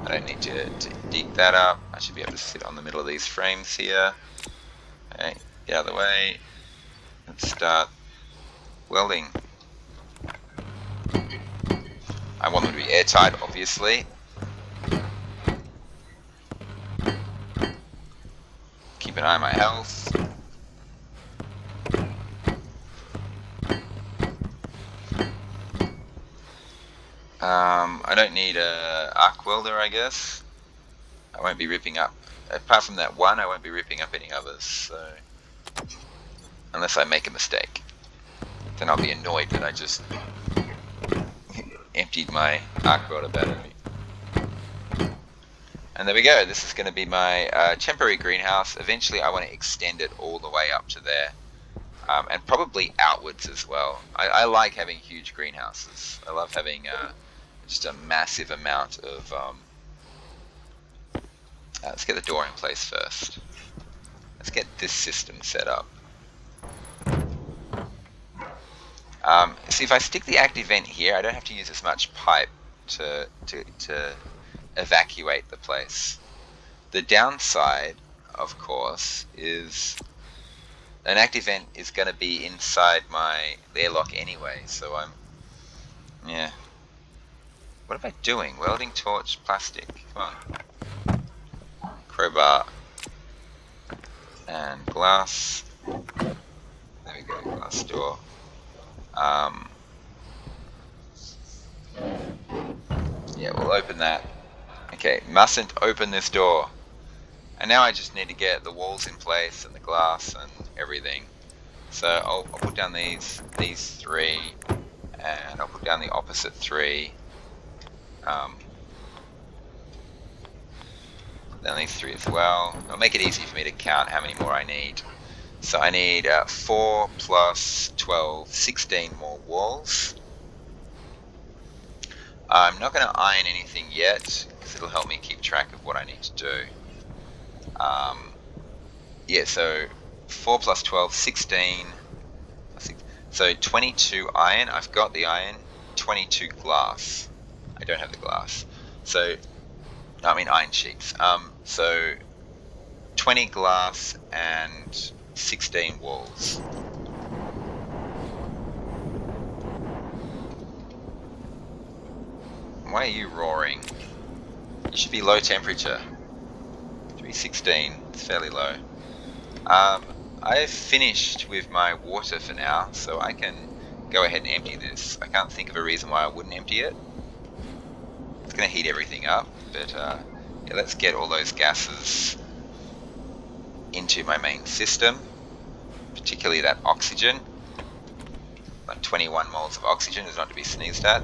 I don't need to dig that up. I should be able to sit on the middle of these frames here. Okay, get out of the way. Let's start welding. I want them to be airtight, obviously. an eye on my health. I don't need a arc welder, I guess. I won't be ripping up, apart from that one, I won't be ripping up any others, so unless I make a mistake. Then I'll be annoyed that I just emptied my arc welder battery. And there we go, this is going to be my temporary greenhouse. Eventually I want to extend it all the way up to there, and probably outwards as well. I like having huge greenhouses. I love having just a massive amount of... let's get the door in place first. Let's get this system set up. See, if I stick the active vent here, I don't have to use as much pipe to evacuate the place. The downside, of course, is an active vent is going to be inside my airlock anyway, so yeah. What am I doing? Welding torch, plastic, come on. Crowbar, and glass. There we go, glass door. Yeah, we'll open that. Okay, mustn't open this door. And now I just need to get the walls in place and the glass and everything. So I'll put down these three, and I'll put down the opposite three. Put down these three as well. It'll make it easy for me to count how many more I need. So I need 4 plus 12, 16 more walls. I'm not going to iron anything yet, because it'll help me keep track of what I need to do. Yeah, so 4 plus 12, 16. So 22 iron. I've got the iron. 22 glass. I don't have the glass. So, I mean iron sheets. So 20 glass and 16 walls. Why are you roaring? You should be low temperature. It should be 16. It's fairly low. I've finished with my water for now, so I can go ahead and empty this. I can't think of a reason why I wouldn't empty it. It's going to heat everything up, but yeah, let's get all those gases into my main system, particularly that oxygen. Like 21 moles of oxygen is not to be sneezed at.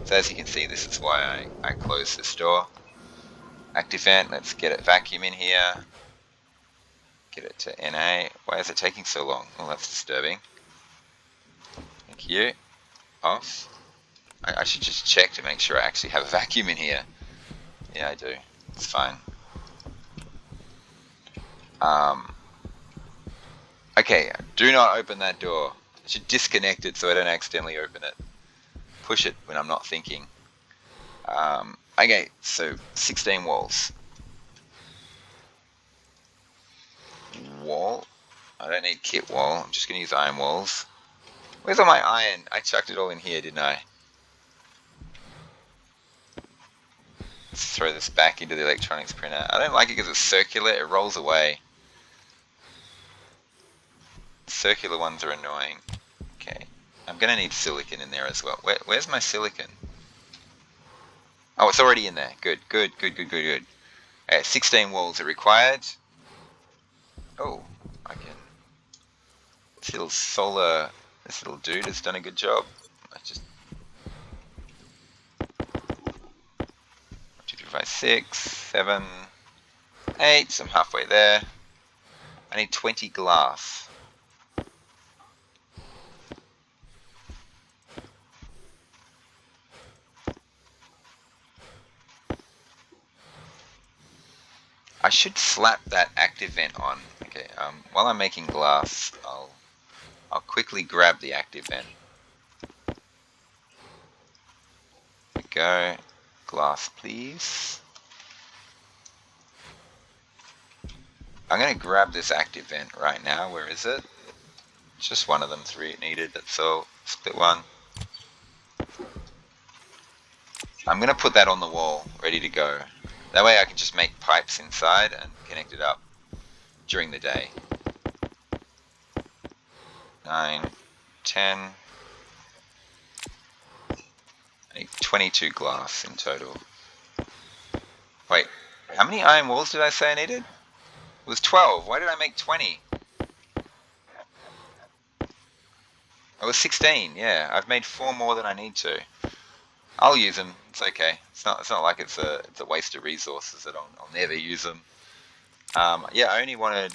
So as you can see, this is why I closed this door. Active vent, let's get it vacuum in here. Get it to NA. Why is it taking so long? Oh, that's disturbing. Thank you. Off. I should just check to make sure I actually have a vacuum in here. Yeah, I do. It's fine. Okay, do not open that door. I should disconnect it so I don't accidentally open it. Push it when I'm not thinking. Okay, so 16 walls. Wall. I don't need kit wall. I'm just going to use iron walls. Where's all my iron? I chucked it all in here, didn't I? Let's throw this back into the electronics printer. I don't like it because it's circular. It rolls away. Circular ones are annoying. Okay. I'm going to need silicon in there as well. Where's my silicon? Oh, it's already in there. Good. Okay, 16 walls are required. Oh, I can... This little dude has done a good job. I just... 1, 2, 3, 5, 6, 7, 8. So I'm halfway there. I need 20 glass. I should slap that active vent on. Okay, while I'm making glass, I'll quickly grab the active vent. There we go. Glass, please. I'm going to grab this active vent right now. Where is it? Just one of them 3 needed, that's all. Split one. I'm going to put that on the wall, ready to go. That way I can just make pipes inside and connect it up. during the day. 9, 10. I need 22 glass in total. Wait, how many iron walls did I say I needed? It was 12. Why did I make 20? It was 16. Yeah, I've made 4 more than I need to. I'll use them. It's okay. It's not like it's a waste of resources that I'll never use them. Yeah, I only wanted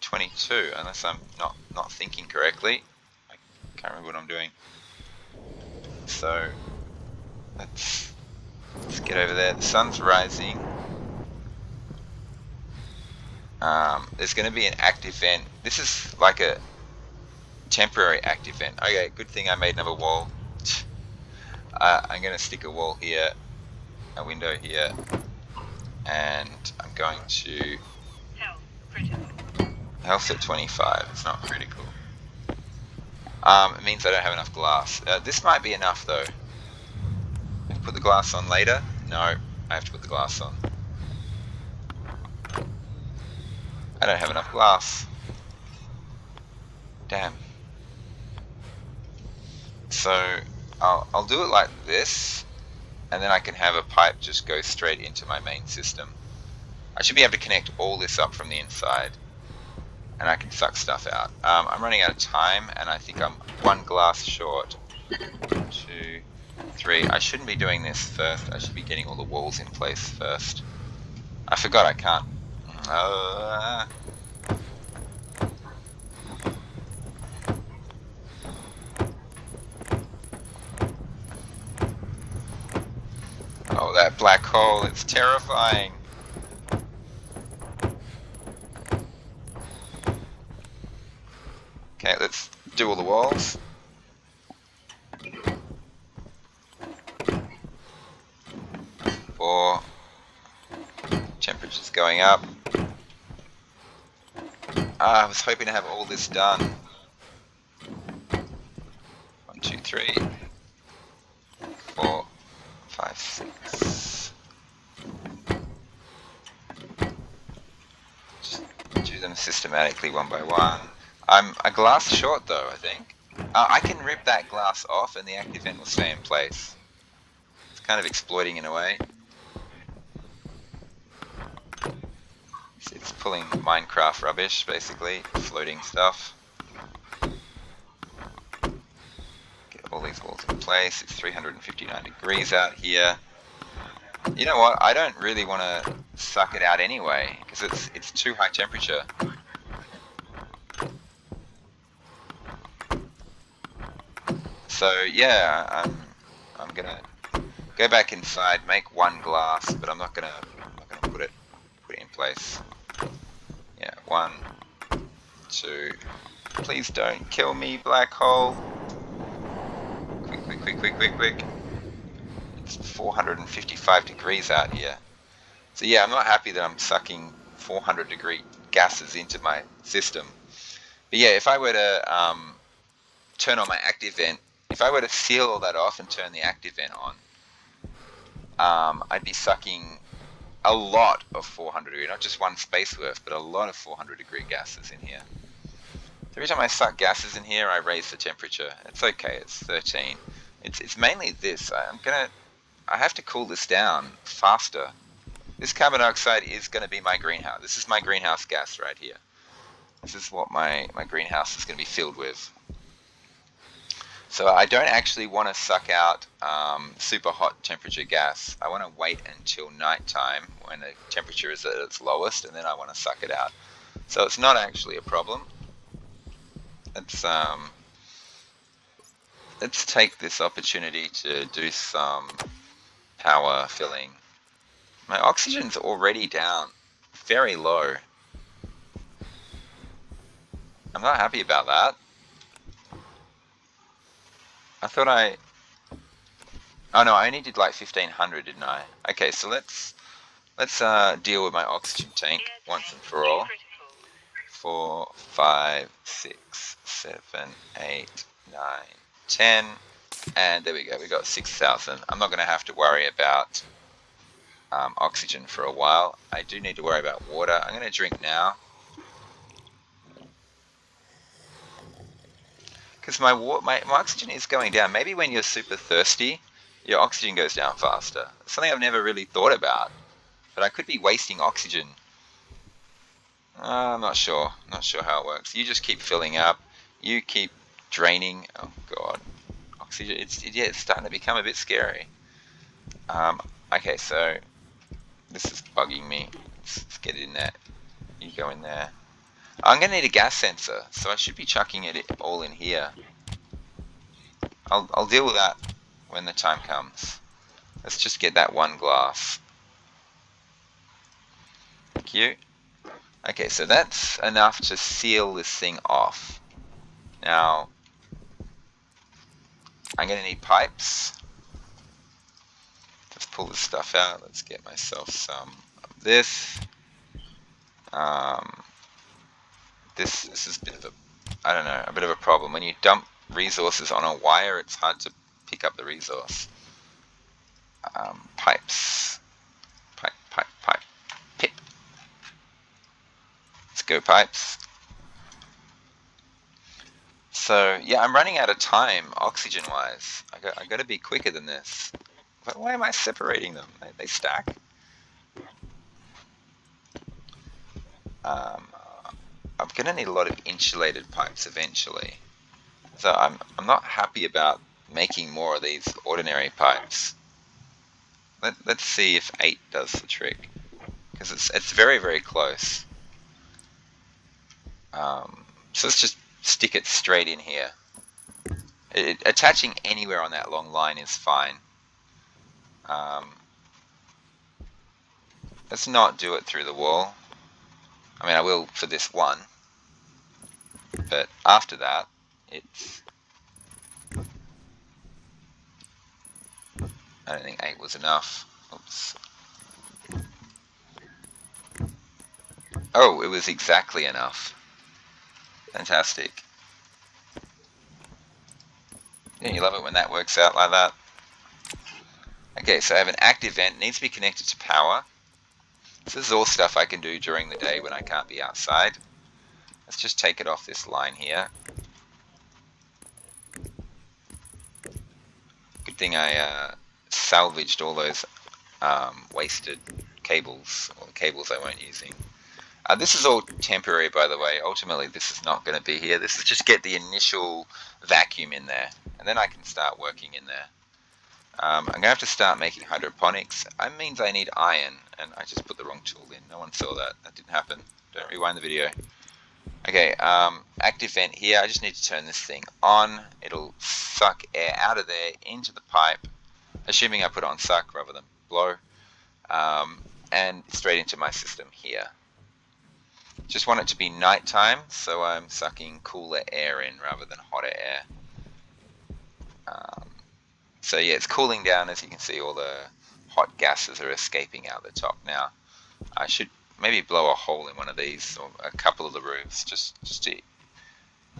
22, unless I'm not thinking correctly. I can't remember what I'm doing. So let's get over there. The sun's rising. There's going to be an active vent. This is like a temporary active vent. Okay, good thing I made another wall. I'm going to stick a wall here, a window here, and I'm going to health at 25. It's not critical. It means I don't have enough glass. This might be enough though. I can put the glass on later. No, I have to put the glass on. I don't have enough glass. Damn. So I'll do it like this, and then I can have a pipe just go straight into my main system. I should be able to connect all this up from the inside, and I can suck stuff out. I'm running out of time, and I think I'm 1 glass short. 2, 3. I shouldn't be doing this first. I should be getting all the walls in place first. I forgot I can't. Oh, that black hole, it's terrifying. Okay, let's do all the walls. 4. Temperature's going up. I was hoping to have all this done. 1, 2, 3, 4, 5, 6. Just do them systematically one by one. I'm a glass short though, I think. I can rip that glass off and the active vent will stay in place. It's kind of exploiting in a way. It's pulling Minecraft rubbish, basically, floating stuff. Get all these walls in place. It's 359 degrees out here. You know what? I don't really want to suck it out anyway, because it's too high temperature. So yeah, I'm gonna go back inside, make 1 glass, but I'm not gonna put it in place. Yeah, 1, 2. Please don't kill me, black hole. Quick. It's 455 degrees out here. So yeah, I'm not happy that I'm sucking 400 degree gases into my system. But yeah, if I were to turn on my active vent, if I were to seal all that off and turn the active vent on, I'd be sucking a lot of 400 degree, not just 1 space worth, but a lot of 400 degree gases in here. So every time I suck gases in here, I raise the temperature. It's okay, it's 13. It's mainly this. I have to cool this down faster. This carbon dioxide is going to be my greenhouse. This is my greenhouse gas right here. This is what my greenhouse is going to be filled with. So I don't actually want to suck out super hot temperature gas. I want to wait until nighttime when the temperature is at its lowest, and then I want to suck it out. So it's not actually a problem. Let's take this opportunity to do some power filling. My oxygen's already down very low. I'm not happy about that. I thought oh no, I only did like 1500, didn't I? Okay, so let's deal with my oxygen tank once and for all. 4, 5, 6, 7, 8, 9, 10, and there we go. We got 6,000. I'm not going to have to worry about oxygen for a while. I do need to worry about water. I'm going to drink now. Because my oxygen is going down. Maybe when you're super thirsty, your oxygen goes down faster. It's something I've never really thought about. But I could be wasting oxygen. I'm not sure. Not sure how it works. You just keep filling up. You keep draining. Oh god, oxygen. It's starting to become a bit scary. Okay, so this is bugging me. Let's get it in there. You go in there. I'm gonna need a gas sensor, so I should be chucking it all in here. I'll deal with that when the time comes. Let's just get that one glass. Thank you. Okay, so that's enough to seal this thing off. Now, I'm going to need pipes. Let's pull this stuff out. Let's get myself some of this. This is a bit of a bit of a problem. When you dump resources on a wire, it's hard to pick up the resource. Pipes. Pipe. Pip. Let's go pipes. So yeah, I'm running out of time oxygen-wise. I got to be quicker than this. But why am I separating them? They stack. I'm gonna need a lot of insulated pipes eventually. So I'm not happy about making more of these ordinary pipes. Let's see if 8 does the trick, because it's very, very close. So let's just stick it straight in here. Attaching anywhere on that long line is fine. Let's not do it through the wall. I mean, I will for this one, but after that, it's... I don't think 8 was enough. Oops. Oh, it was exactly enough. Fantastic. Don't you love it when that works out like that? Okay, so I have an active vent. It needs to be connected to power. This is all stuff I can do during the day when I can't be outside. Let's just take it off this line here. Good thing I salvaged all those wasted cables, or the cables I weren't using. This is all temporary, by the way. Ultimately, this is not going to be here. This is just get the initial vacuum in there, and then I can start working in there. I'm going to have to start making hydroponics. That means I need iron, and I just put the wrong tool in. No one saw that. That didn't happen. Don't rewind the video. Okay, active vent here. I just need to turn this thing on. It'll suck air out of there into the pipe, assuming I put on suck rather than blow, and straight into my system here. Just want it to be nighttime, so I'm sucking cooler air in rather than hotter air. So yeah, it's cooling down. As you can see, all the hot gases are escaping out the top now. I should maybe blow a hole in one of these, or a couple of the roofs, just to,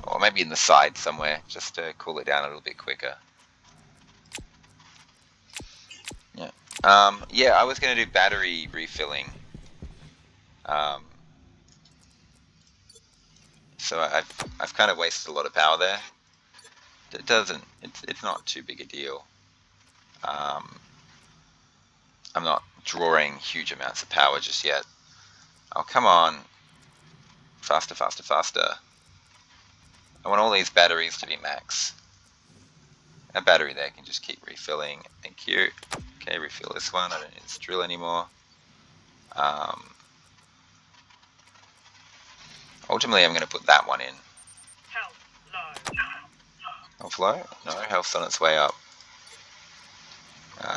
or maybe in the side somewhere, just to cool it down a little bit quicker. Yeah. Yeah, I was going to do battery refilling. So I've kind of wasted a lot of power there. It's not too big a deal. I'm not drawing huge amounts of power just yet. Oh, come on. Faster, faster, faster. I want all these batteries to be max. A battery there can just keep refilling. Thank you. Okay, refill this one. I don't need this drill anymore. Ultimately, I'm going to put that one in. Health low? No, health's on its way up.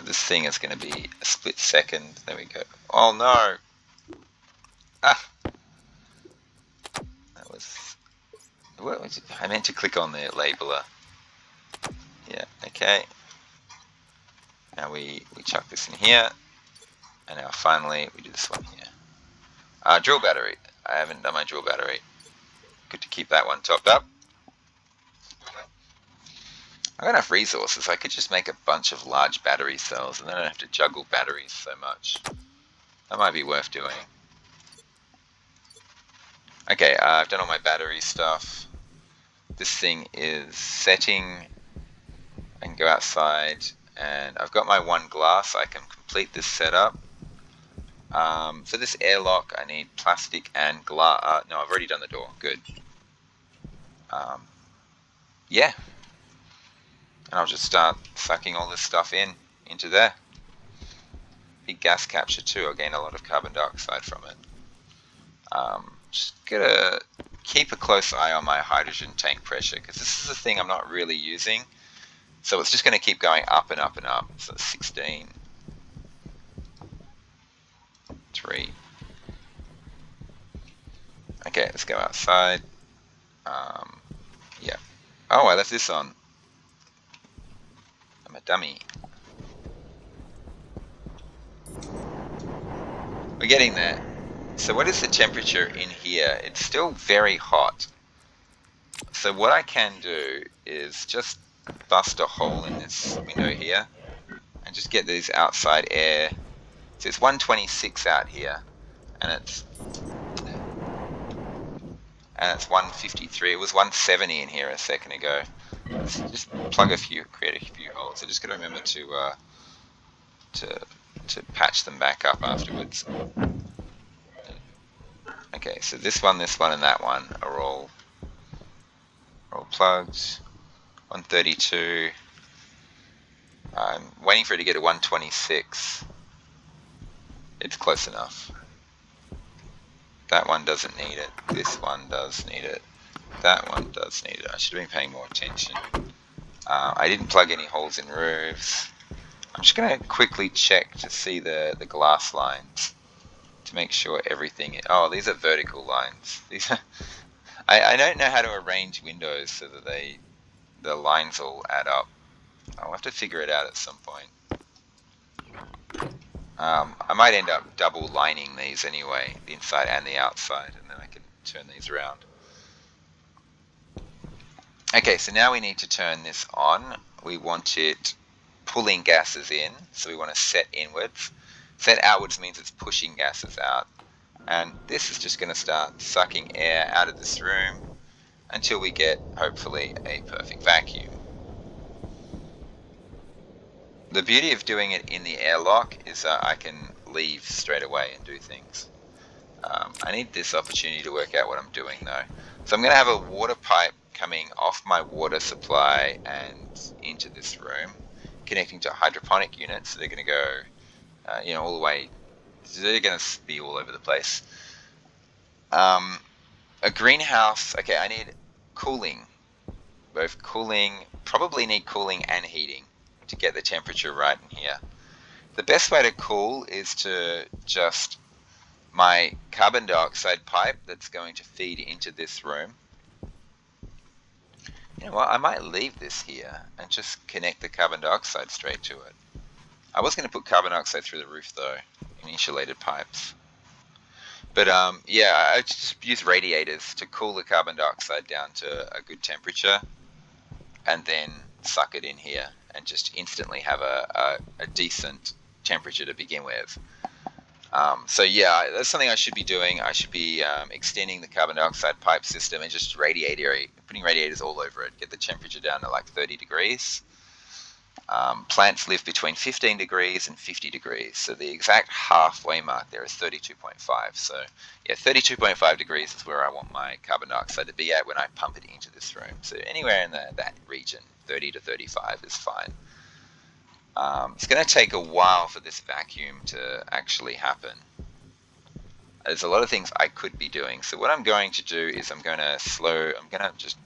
This thing is going to be a split second. There we go. Oh no! Ah! That was... What was it? I meant to click on the labeler. Yeah, okay. Now we chuck this in here. And now finally we do this one here. Drill battery. I haven't done my drill battery. Good to keep that one topped up. I've got enough resources. I could just make a bunch of large battery cells and then I don't have to juggle batteries so much. That might be worth doing. Okay, I've done all my battery stuff. this thing is setting. I can go outside, and I've got my one glass. I can complete this setup. For this airlock, I need plastic and glass. No, I've already done the door. Good. Yeah. And I'll just start sucking all this stuff into there. Big gas capture too. I'll gain a lot of carbon dioxide from it. Just gotta keep a close eye on my hydrogen tank pressure, because this is the thing I'm not really using. So it's just going to keep going up and up and up. So 16, 3. Okay, let's go outside. Yeah. Oh, I left this on. I'm a dummy. We're getting there. So what is the temperature in here? It's still very hot. So what I can do is just bust a hole in this window here and just get these outside air. So it's 126 out here, and it's 153. It was 170 in here a second ago. Let's just create a few holes. I just got to remember to patch them back up afterwards. Okay, so this one, and that one are all plugged. 132. I'm waiting for it to get to 126. It's close enough. That one doesn't need it. This one does need it. That one does need it. I should have been paying more attention. I didn't plug any holes in roofs. I'm just going to quickly check to see the glass lines to make sure everything... Oh, these are vertical lines. These are... I don't know how to arrange windows so that the lines all add up. I'll have to figure it out at some point. I might end up double lining these anyway, the inside and the outside, and then I can turn these around. Okay, so now we need to turn this on. We want it pulling gases in, so we want to set inwards. Set outwards means it's pushing gases out. And this is just going to start sucking air out of this room until we get, hopefully, a perfect vacuum. The beauty of doing it in the airlock is I can leave straight away and do things. I need this opportunity to work out what I'm doing though. So I'm going to have a water pipe coming off my water supply and into this room, connecting to hydroponic units. So they're going to go, all the way. They're going to be all over the place. A greenhouse. Okay, I need cooling. Both cooling, probably need cooling and heating to get the temperature right in here. The best way to cool is to just my carbon dioxide pipe that's going to feed into this room. You know what, I might leave this here and just connect the carbon dioxide straight to it. I was going to put carbon dioxide through the roof though, in insulated pipes. But yeah, I just use radiators to cool the carbon dioxide down to a good temperature and then suck it in here and just instantly have a decent temperature to begin with. So yeah, that's something I should be doing. I should be extending the carbon dioxide pipe system and just putting radiators all over it, get the temperature down to like 30 degrees. Plants live between 15 degrees and 50 degrees. So the exact halfway mark there is 32.5. So yeah, 32.5 degrees is where I want my carbon dioxide to be at when I pump it into this room. So anywhere in that region, 30 to 35 is fine. It's going to take a while for this vacuum to actually happen. There's a lot of things I could be doing. So what I'm going to do is I'm going to just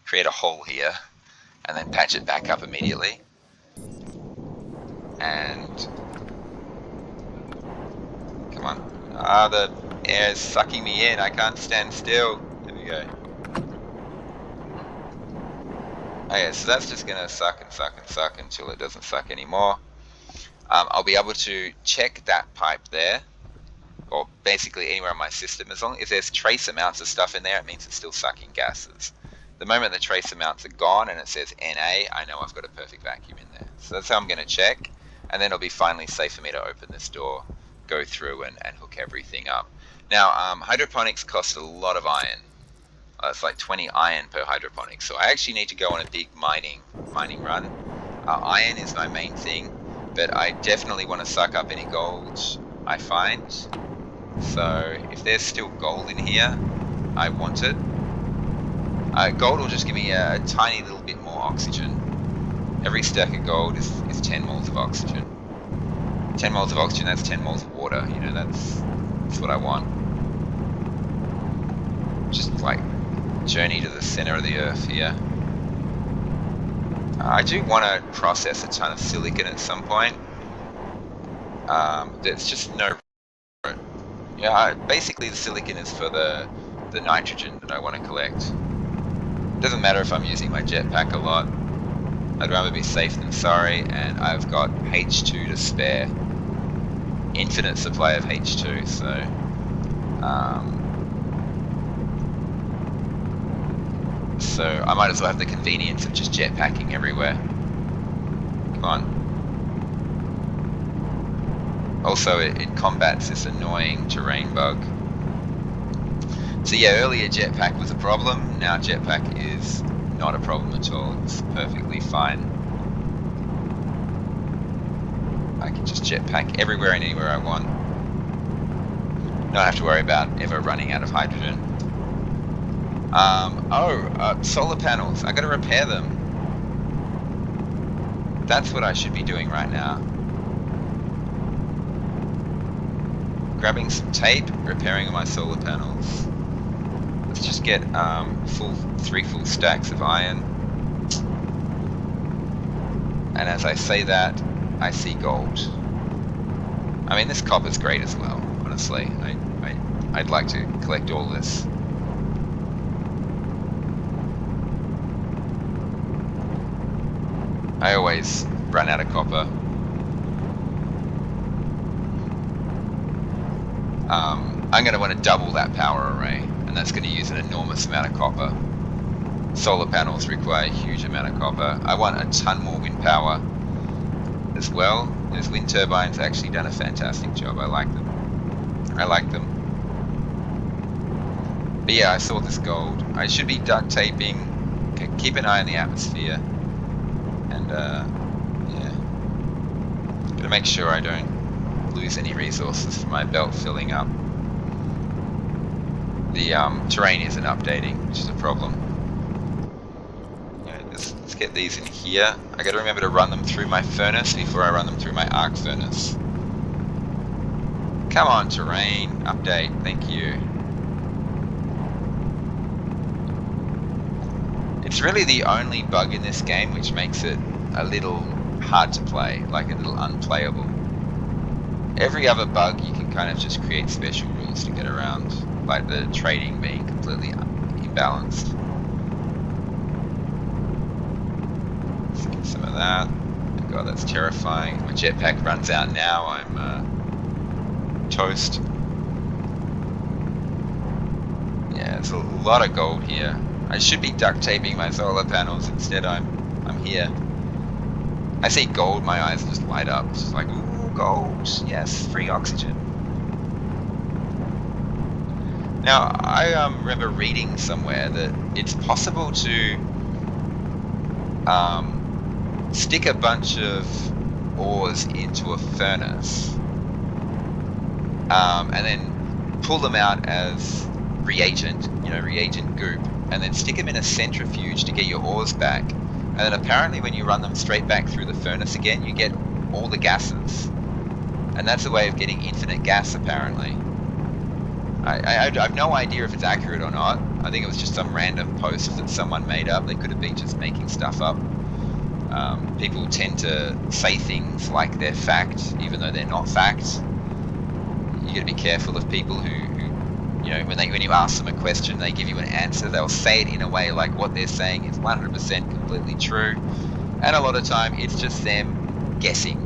create a hole here and then patch it back up immediately. And come on. The air is sucking me in. I can't stand still. There we go. Okay, so that's just going to suck and suck and suck until it doesn't suck anymore. I'll be able to check that pipe there, or basically anywhere on my system. As long as there's trace amounts of stuff in there, it means it's still sucking gases. The moment the trace amounts are gone and it says NA, I know I've got a perfect vacuum in there. So that's how I'm going to check, and then it'll be finally safe for me to open this door, go through and hook everything up. Now, hydroponics cost a lot of iron. That's like 20 iron per hydroponic. So I actually need to go on a big mining run. Iron is my main thing, but I definitely want to suck up any gold I find. So if there's still gold in here, I want it. Gold will just give me a tiny little bit more oxygen. Every stack of gold is 10 moles of oxygen. 10 moles of oxygen, that's 10 moles of water. You know, that's what I want. Just like journey to the center of the earth here. I do want to process a ton of silicon at some point. There's just no... Yeah, basically the silicon is for the nitrogen that I want to collect. It doesn't matter if I'm using my jetpack a lot. I'd rather be safe than sorry, and I've got H2 to spare. Infinite supply of H2, so... so I might as well have the convenience of just jetpacking everywhere. Come on. Also, it combats this annoying terrain bug. So yeah, earlier jetpack was a problem. Now jetpack is not a problem at all. It's perfectly fine. I can just jetpack everywhere and anywhere I want. Not have to worry about ever running out of hydrogen. Solar panels. I gotta repair them. That's what I should be doing right now. Grabbing some tape, repairing my solar panels. Let's just get 3 full stacks of iron. And as I say that, I see gold. I mean, this copper's great as well, honestly. I'd like to collect all this. I always run out of copper. I'm going to want to double that power array, and that's going to use an enormous amount of copper. Solar panels require a huge amount of copper. I want a ton more wind power as well. Those wind turbines actually done a fantastic job. I like them. But yeah, I saw this gold. I should be duct taping. Keep an eye on the atmosphere. And yeah. Gotta make sure I don't lose any resources from my belt filling up. The terrain isn't updating, which is a problem. Yeah, let's get these in here. I gotta remember to run them through my furnace before I run them through my arc furnace. Come on, terrain, update, thank you. It's really the only bug in this game which makes it a little hard to play, like a little unplayable. Every other bug you can kind of just create special rules to get around, like the trading being completely imbalanced. Let's get some of that. Oh God, that's terrifying. My jetpack runs out now, I'm toast. Yeah, there's a lot of gold here. I should be duct taping my solar panels, instead I'm here. I see gold, my eyes just light up. It's just like, ooh, gold, yes, free oxygen. Now, I remember reading somewhere that it's possible to stick a bunch of ores into a furnace and then pull them out as reagent goop, and then stick them in a centrifuge to get your ores back. And then apparently when you run them straight back through the furnace again, you get all the gases. And that's a way of getting infinite gas, apparently. I have no idea if it's accurate or not. I think it was just some random post that someone made up. They could have been just making stuff up. People tend to say things like they're fact, even though they're not fact. You got to be careful of people who you know, when you ask them a question, they give you an answer. They'll say it in a way like what they're saying is 100% completely true, and a lot of time it's just them guessing,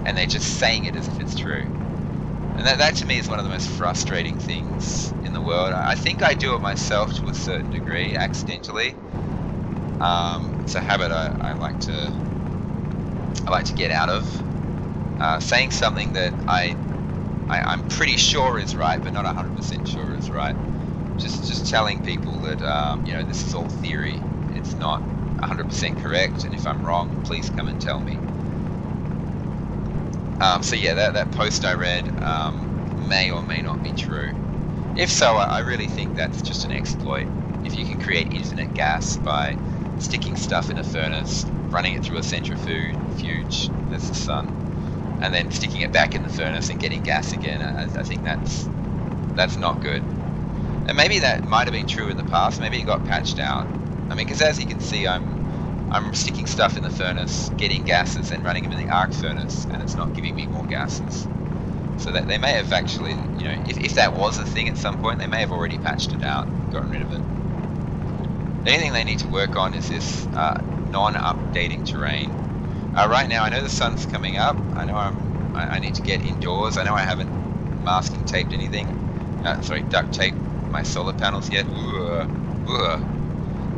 and they're just saying it as if it's true. And that to me is one of the most frustrating things in the world. I think I do it myself to a certain degree, accidentally. It's a habit I like to get out of. Saying something that I'm pretty sure is right, but not 100% sure is right. Just telling people that you know, this is all theory. It's not 100% correct, and if I'm wrong, please come and tell me. So yeah, that post I read may or may not be true. If so, I really think that's just an exploit. If you can create infinite gas by sticking stuff in a furnace, running it through a centrifuge, that's the sun, and then sticking it back in the furnace and getting gas again, I think that's not good. And maybe that might have been true in the past. Maybe it got patched out. I mean, because as you can see, I'm sticking stuff in the furnace, getting gases, and running them in the arc furnace, and it's not giving me more gases. So that they may have actually, you know, if that was a thing at some point, they may have already patched it out, gotten rid of it. The only thing they need to work on is this non-updating terrain. Right now, I know the sun's coming up. I know I need to get indoors. I know I haven't masking taped anything. Sorry, duct taped my solar panels yet.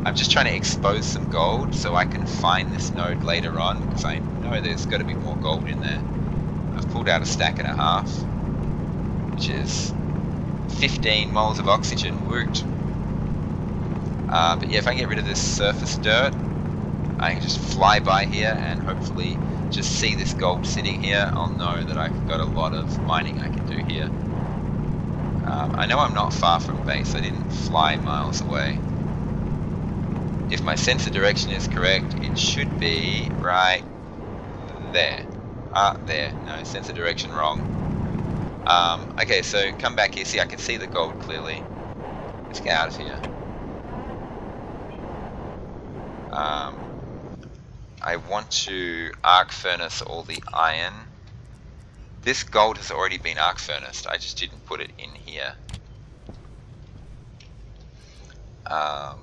I'm just trying to expose some gold so I can find this node later on, because I know there's got to be more gold in there. I've pulled out a stack and a half, which is 15 moles of oxygen. Woot. But yeah, if I can get rid of this surface dirt, I can just fly by here and hopefully just see this gold sitting here. I'll know that I've got a lot of mining I can do here. I know I'm not far from base. I didn't fly miles away. If my sense of direction is correct, it should be right there. There. No, sense of direction wrong. Okay, so come back here. See, I can see the gold clearly. Let's get out of here. I want to arc furnace all the iron. This gold has already been arc furnaced. I just didn't put it in here. I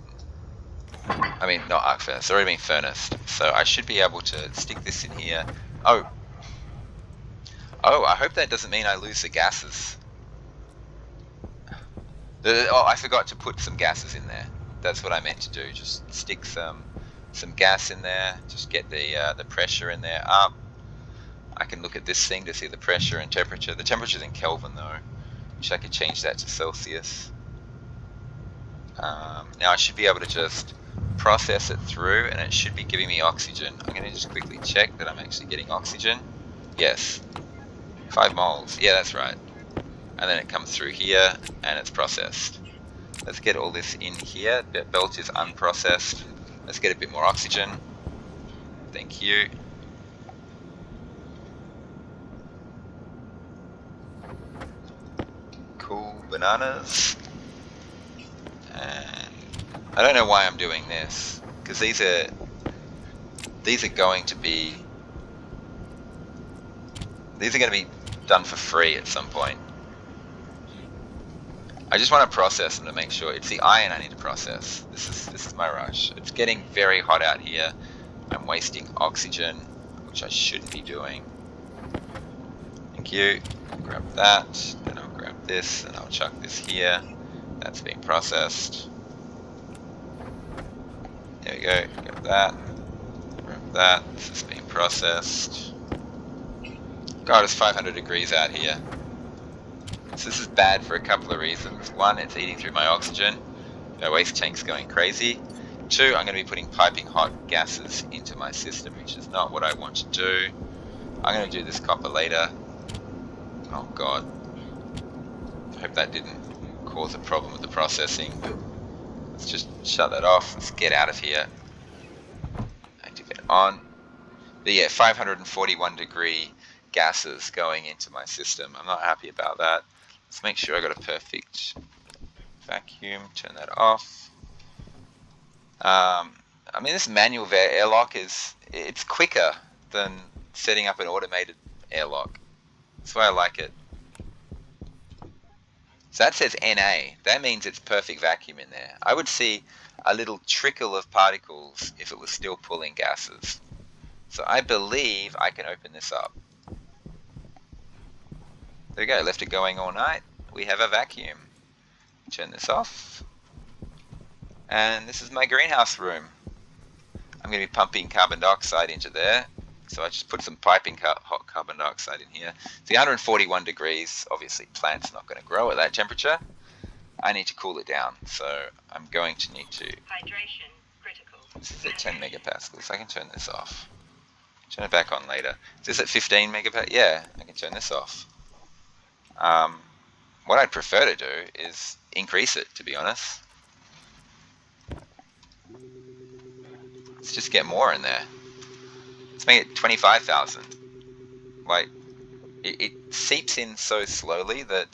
mean, not arc furnace. It's already been furnaced. So I should be able to stick this in here. Oh, I hope that doesn't mean I lose the gases. Oh, I forgot to put some gases in there. That's what I meant to do. Just stick some gas in there. Just get the pressure in there up. I can look at this thing to see the pressure and temperature. The temperature's in Kelvin though. Wish I could change that to Celsius. Now I should be able to just process it through, and it should be giving me oxygen. I'm going to just quickly check that I'm actually getting oxygen. Yes, 5 moles. Yeah, that's right. And then it comes through here, and it's processed. Let's get all this in here. The belt is unprocessed. Let's get a bit more oxygen. Thank you. Cool bananas. And I don't know why I'm doing this, because these are going to be done for free at some point. I just want to process them to make sure. It's the iron I need to process. This is my rush. It's getting very hot out here. I'm wasting oxygen, which I shouldn't be doing. Thank you. Grab that, then I'll grab this, and I'll chuck this here. That's being processed. There we go. Grab that. Grab that. This is being processed. God, it's 500 degrees out here. So this is bad for a couple of reasons. One, it's eating through my oxygen. My waste tank's going crazy. Two, I'm going to be putting piping hot gases into my system, which is not what I want to do. I'm going to do this copper later. Oh god. I hope that didn't cause a problem with the processing. Let's just shut that off. Let's get out of here. Activate on. But yeah, 541 degree gases going into my system. I'm not happy about that. Let's make sure I got a perfect vacuum. Turn that off. I mean, this manual airlock it's quicker than setting up an automated airlock. That's why I like it. So that says NA. That means it's perfect vacuum in there. I would see a little trickle of particles if it was still pulling gases. So I believe I can open this up. There we go, left it going all night. We have a vacuum. Turn this off. And this is my greenhouse room. I'm going to be pumping carbon dioxide into there. So I just put some piping hot carbon dioxide in here. It's 141 degrees. Obviously plants not going to grow at that temperature. I need to cool it down. So I'm going to need to. Hydration critical. This is at 10 megapascals. I can turn this off. Turn it back on later. Is this at 15 megapascals? Yeah, I can turn this off. What I'd prefer to do is increase it, to be honest. Let's just get more in there. Let's make it 25,000. Like, it seeps in so slowly that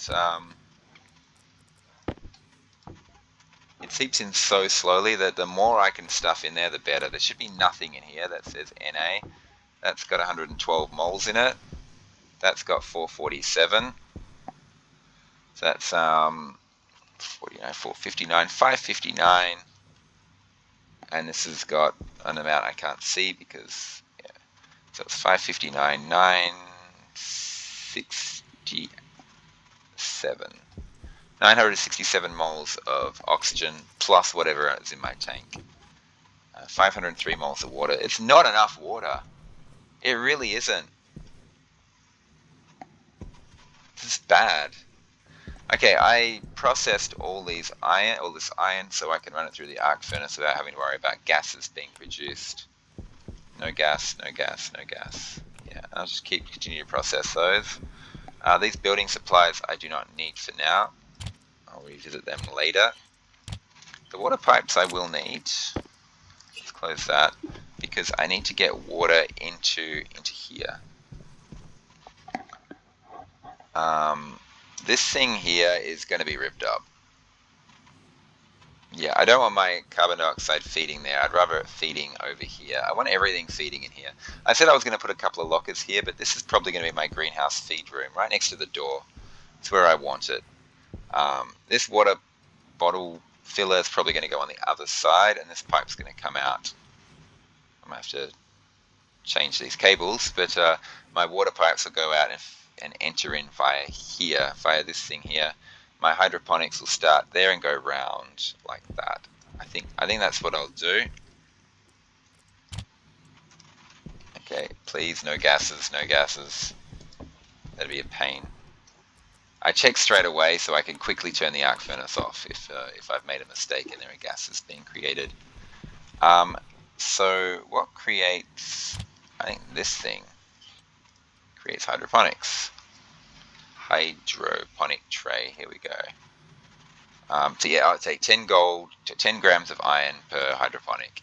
the more I can stuff in there, the better. There should be nothing in here that says Na. That's got 112 moles in it. That's got 447. So that's 49, 459, 559. And this has got an amount I can't see because, yeah. So it's 559, 967. 967 moles of oxygen plus whatever is in my tank. 503 moles of water. It's not enough water. It really isn't. This is bad. Okay, I processed all this iron, so I can run it through the arc furnace without having to worry about gases being produced. No gas, no gas, no gas. Yeah, I'll just continue to process those. These building supplies I do not need for now. I'll revisit them later. The water pipes I will need. Let's close that because I need to get water into here. This thing here is going to be ripped up. Yeah, I don't want my carbon dioxide feeding there. I'd rather it feeding over here. I want everything feeding in here. I said I was going to put a couple of lockers here, but this is probably going to be my greenhouse feed room right next to the door. It's where I want it. This water bottle filler is probably going to go on the other side, and this pipe's going to come out. I'm going to have to change these cables, but my water pipes will go out and enter in via here, via this thing here. My hydroponics will start there and go round like that. I think that's what I'll do. Okay, please, no gases, no gases. That'd be a pain. I check straight away so I can quickly turn the arc furnace off if I've made a mistake and there are gases being created. So what creates, I think this thing creates hydroponics. Hydroponic tray, here we go. So yeah, I'll take 10 gold to 10 grams of iron per hydroponic.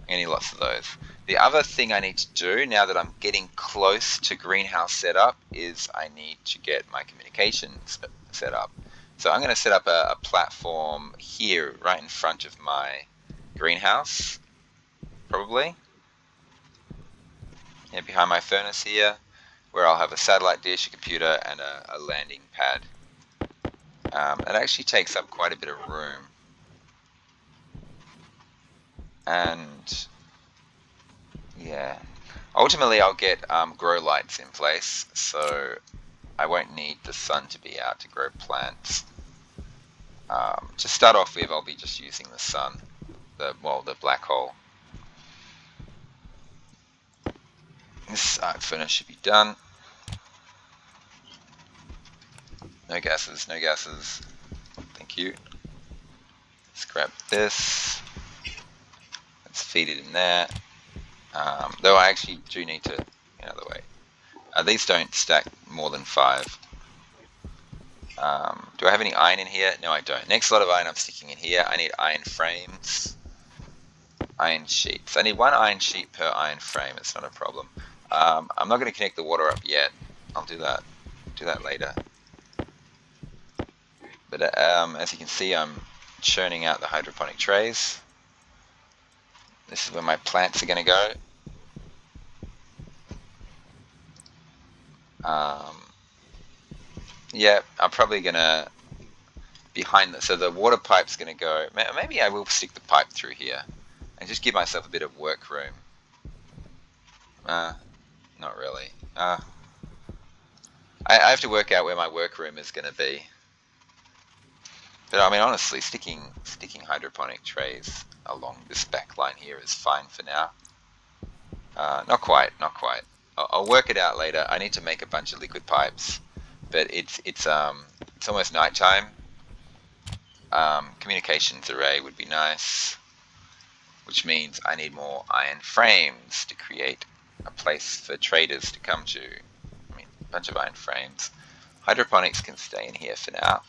I need lots of those. The other thing I need to do now that I'm getting close to greenhouse setup is I need to get my communications set up. So I'm going to set up a platform here right in front of my greenhouse, probably. Yeah, behind my furnace here, where I'll have a satellite dish, a computer, and a landing pad. It actually takes up quite a bit of room. And yeah, ultimately I'll get grow lights in place, so I won't need the sun to be out to grow plants. To start off with, I'll be just using the sun, the black hole. This arc furnace should be done. No gases, no gases. Thank you. Let's grab this. Let's feed it in there. Though I actually do need to, the way. These don't stack more than 5. Do I have any iron in here? No, I don't. Next lot of iron I'm sticking in here. I need iron frames. Iron sheets. I need 1 iron sheet per iron frame. It's not a problem. I'm not going to connect the water up yet. I'll do that. Do that later. But as you can see, I'm churning out the hydroponic trays. This is where my plants are going to go. Yeah, I'm probably going to so the water pipe's going to go, maybe I will stick the pipe through here and just give myself a bit of work room. Not really. I have to work out where my work room is going to be. But I mean, honestly, sticking hydroponic trays along this back line here is fine for now. Not quite. I'll work it out later. I need to make a bunch of liquid pipes, but it's almost nighttime, Communications array would be nice, which means I need more iron frames to create a place for traders to come to. I mean, a bunch of iron frames. Hydroponics can stay in here for now.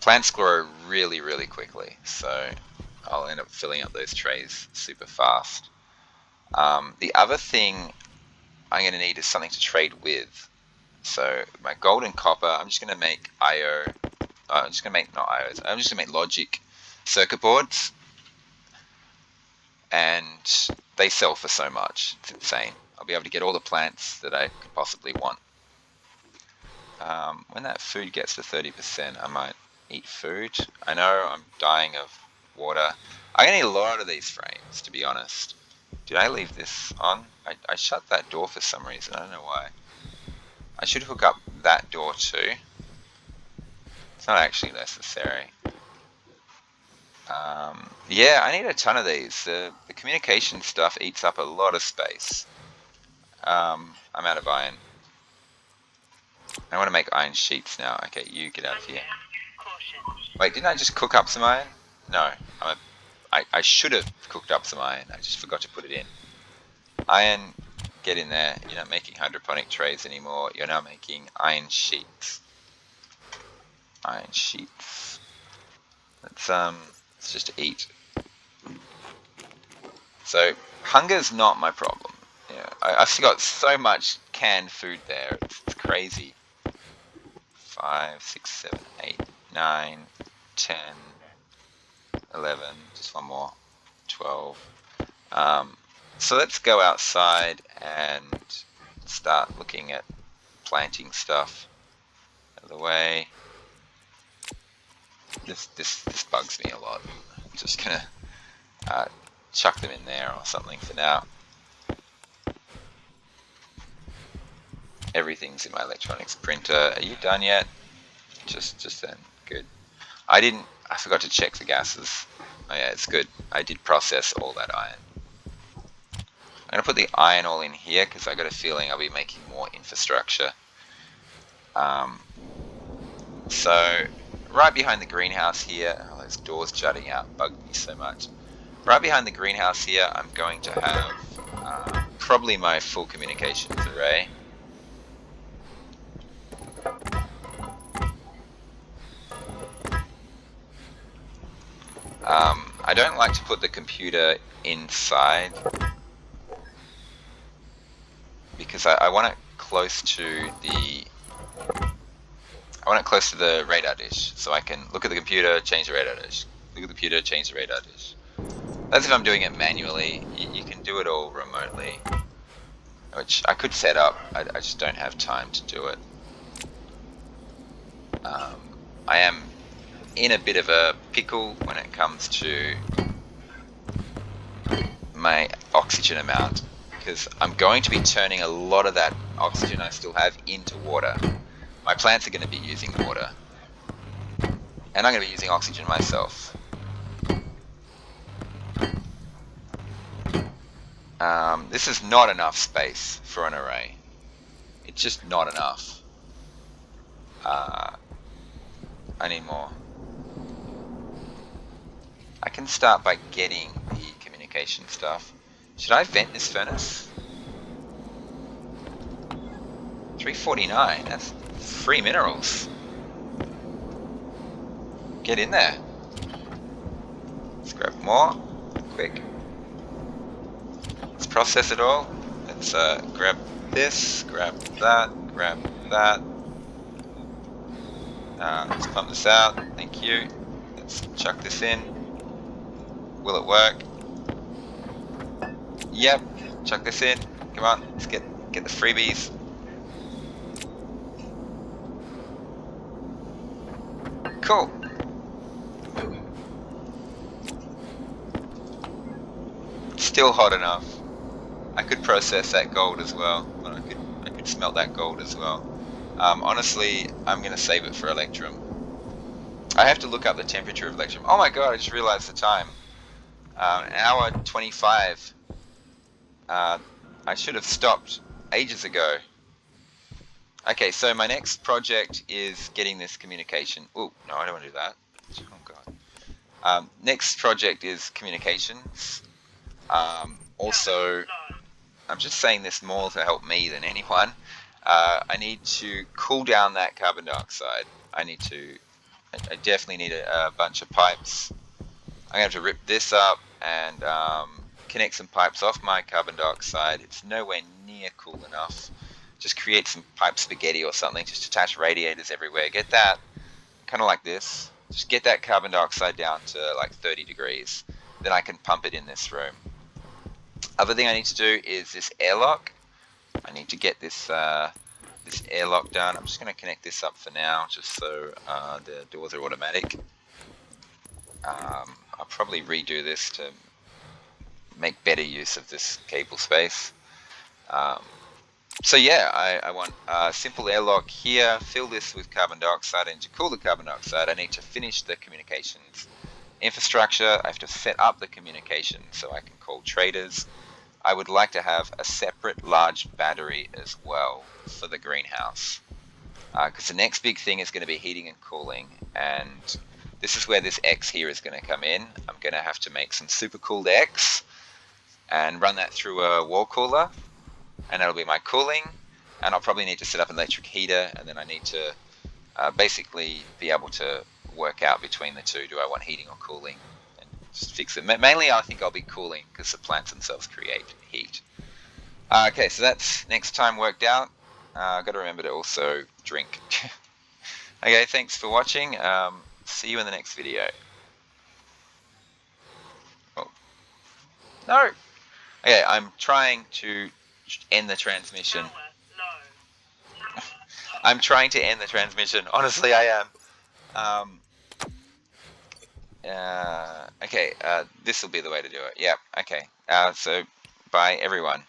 Plants grow really, really quickly, so I'll end up filling up those trays super fast. The other thing I'm going to need is something to trade with. So my gold and copper, I'm just going to make IO. I'm just going to make, not IOs, I'm just going to make logic circuit boards. And they sell for so much. It's insane. I'll be able to get all the plants that I could possibly want. When that food gets to 30%, I might eat food. I know I'm dying of water. I'm going to need a lot of these frames, to be honest. Did I leave this on? I shut that door for some reason. I don't know why. I should hook up that door too. It's not actually necessary. Yeah, I need a ton of these. The communication stuff eats up a lot of space. I'm out of iron. I want to make iron sheets now. Okay, you get out of here. Wait, didn't I just cook up some iron? No, I should have cooked up some iron. I just forgot to put it in. Iron, get in there. You're not making hydroponic trays anymore. You're now making iron sheets. Iron sheets. Let's just eat. So hunger's not my problem. Yeah, I've still got so much canned food there. It's crazy. 5, 6, 7, 8, 9, 10, 11. Just one more. 12. So let's go outside and start looking at planting stuff. Out of the way. This bugs me a lot. I'm just gonna chuck them in there or something for now. Everything's in my electronics printer. Are you done yet? Just then. Good. I forgot to check the gases. Oh yeah, it's good. I did process all that iron. I'm going to put the iron all in here because I got a feeling I'll be making more infrastructure. So right behind the greenhouse here, oh, those doors jutting out bug me so much. Right behind the greenhouse here, I'm going to have probably my full communications array. I don't like to put the computer inside because I want it close to the radar dish, so I can look at the computer, change the radar dish. Look at the computer, change the radar dish. That's if I'm doing it manually. You can do it all remotely, which I could set up. I just don't have time to do it. I am in a bit of a pickle when it comes to my oxygen amount, because I'm going to be turning a lot of that oxygen I still have into water. My plants are going to be using water, and I'm going to be using oxygen myself. This is not enough space for an array. It's just not enough. I need more. I can start by getting the communication stuff. Should I vent this furnace? 349, that's free minerals. Get in there. Let's grab more, quick. Let's process it all. Let's grab this, grab that, grab that. Let's pump this out, thank you. Let's chuck this in. Will it work? Yep, chuck this in. Come on, let's get the freebies. Cool. Still hot enough. I could process that gold as well, but I could smelt that gold as well. Honestly, I'm gonna save it for Electrum. I have to look up the temperature of Electrum. Oh my god, I just realized the time. An hour 25. I should have stopped ages ago. Okay, so my next project is getting this communication. Oh, no, I don't want to do that. Oh, God. Next project is communications. Also, I'm just saying this more to help me than anyone. I need to cool down that carbon dioxide. I definitely need a bunch of pipes. I'm going to have to rip this up and connect some pipes off my carbon dioxide. It's nowhere near cool enough. Just create some pipe spaghetti or something. Just attach radiators everywhere. Get that kind of like this. Just get that carbon dioxide down to like 30 degrees. Then I can pump it in this room. Other thing I need to do is this airlock. I need to get this airlock done. I'm just going to connect this up for now, just so the doors are automatic. I'll probably redo this to make better use of this cable space. Um, so yeah, I want a simple airlock here, fill this with carbon dioxide, and to cool the carbon dioxide, I need to finish the communications infrastructure. I have to set up the communications so I can call traders. I would like to have a separate large battery as well for the greenhouse. Because the next big thing is going to be heating and cooling, and this is where this X here is going to come in. I'm going to have to make some super cooled X and run that through a wall cooler, and that'll be my cooling. And I'll probably need to set up an electric heater, and then I need to basically be able to work out between the two. Do I want heating or cooling? And just fix it. Mainly, I think I'll be cooling because the plants themselves create heat. Okay, so that's next time worked out. Got to remember to also drink. Okay, thanks for watching. See you in the next video. Oh, no. Okay, I'm trying to end the transmission. Power low. I'm trying to end the transmission. Honestly, I am. Um, okay, this will be the way to do it. Yeah, okay. So, bye everyone.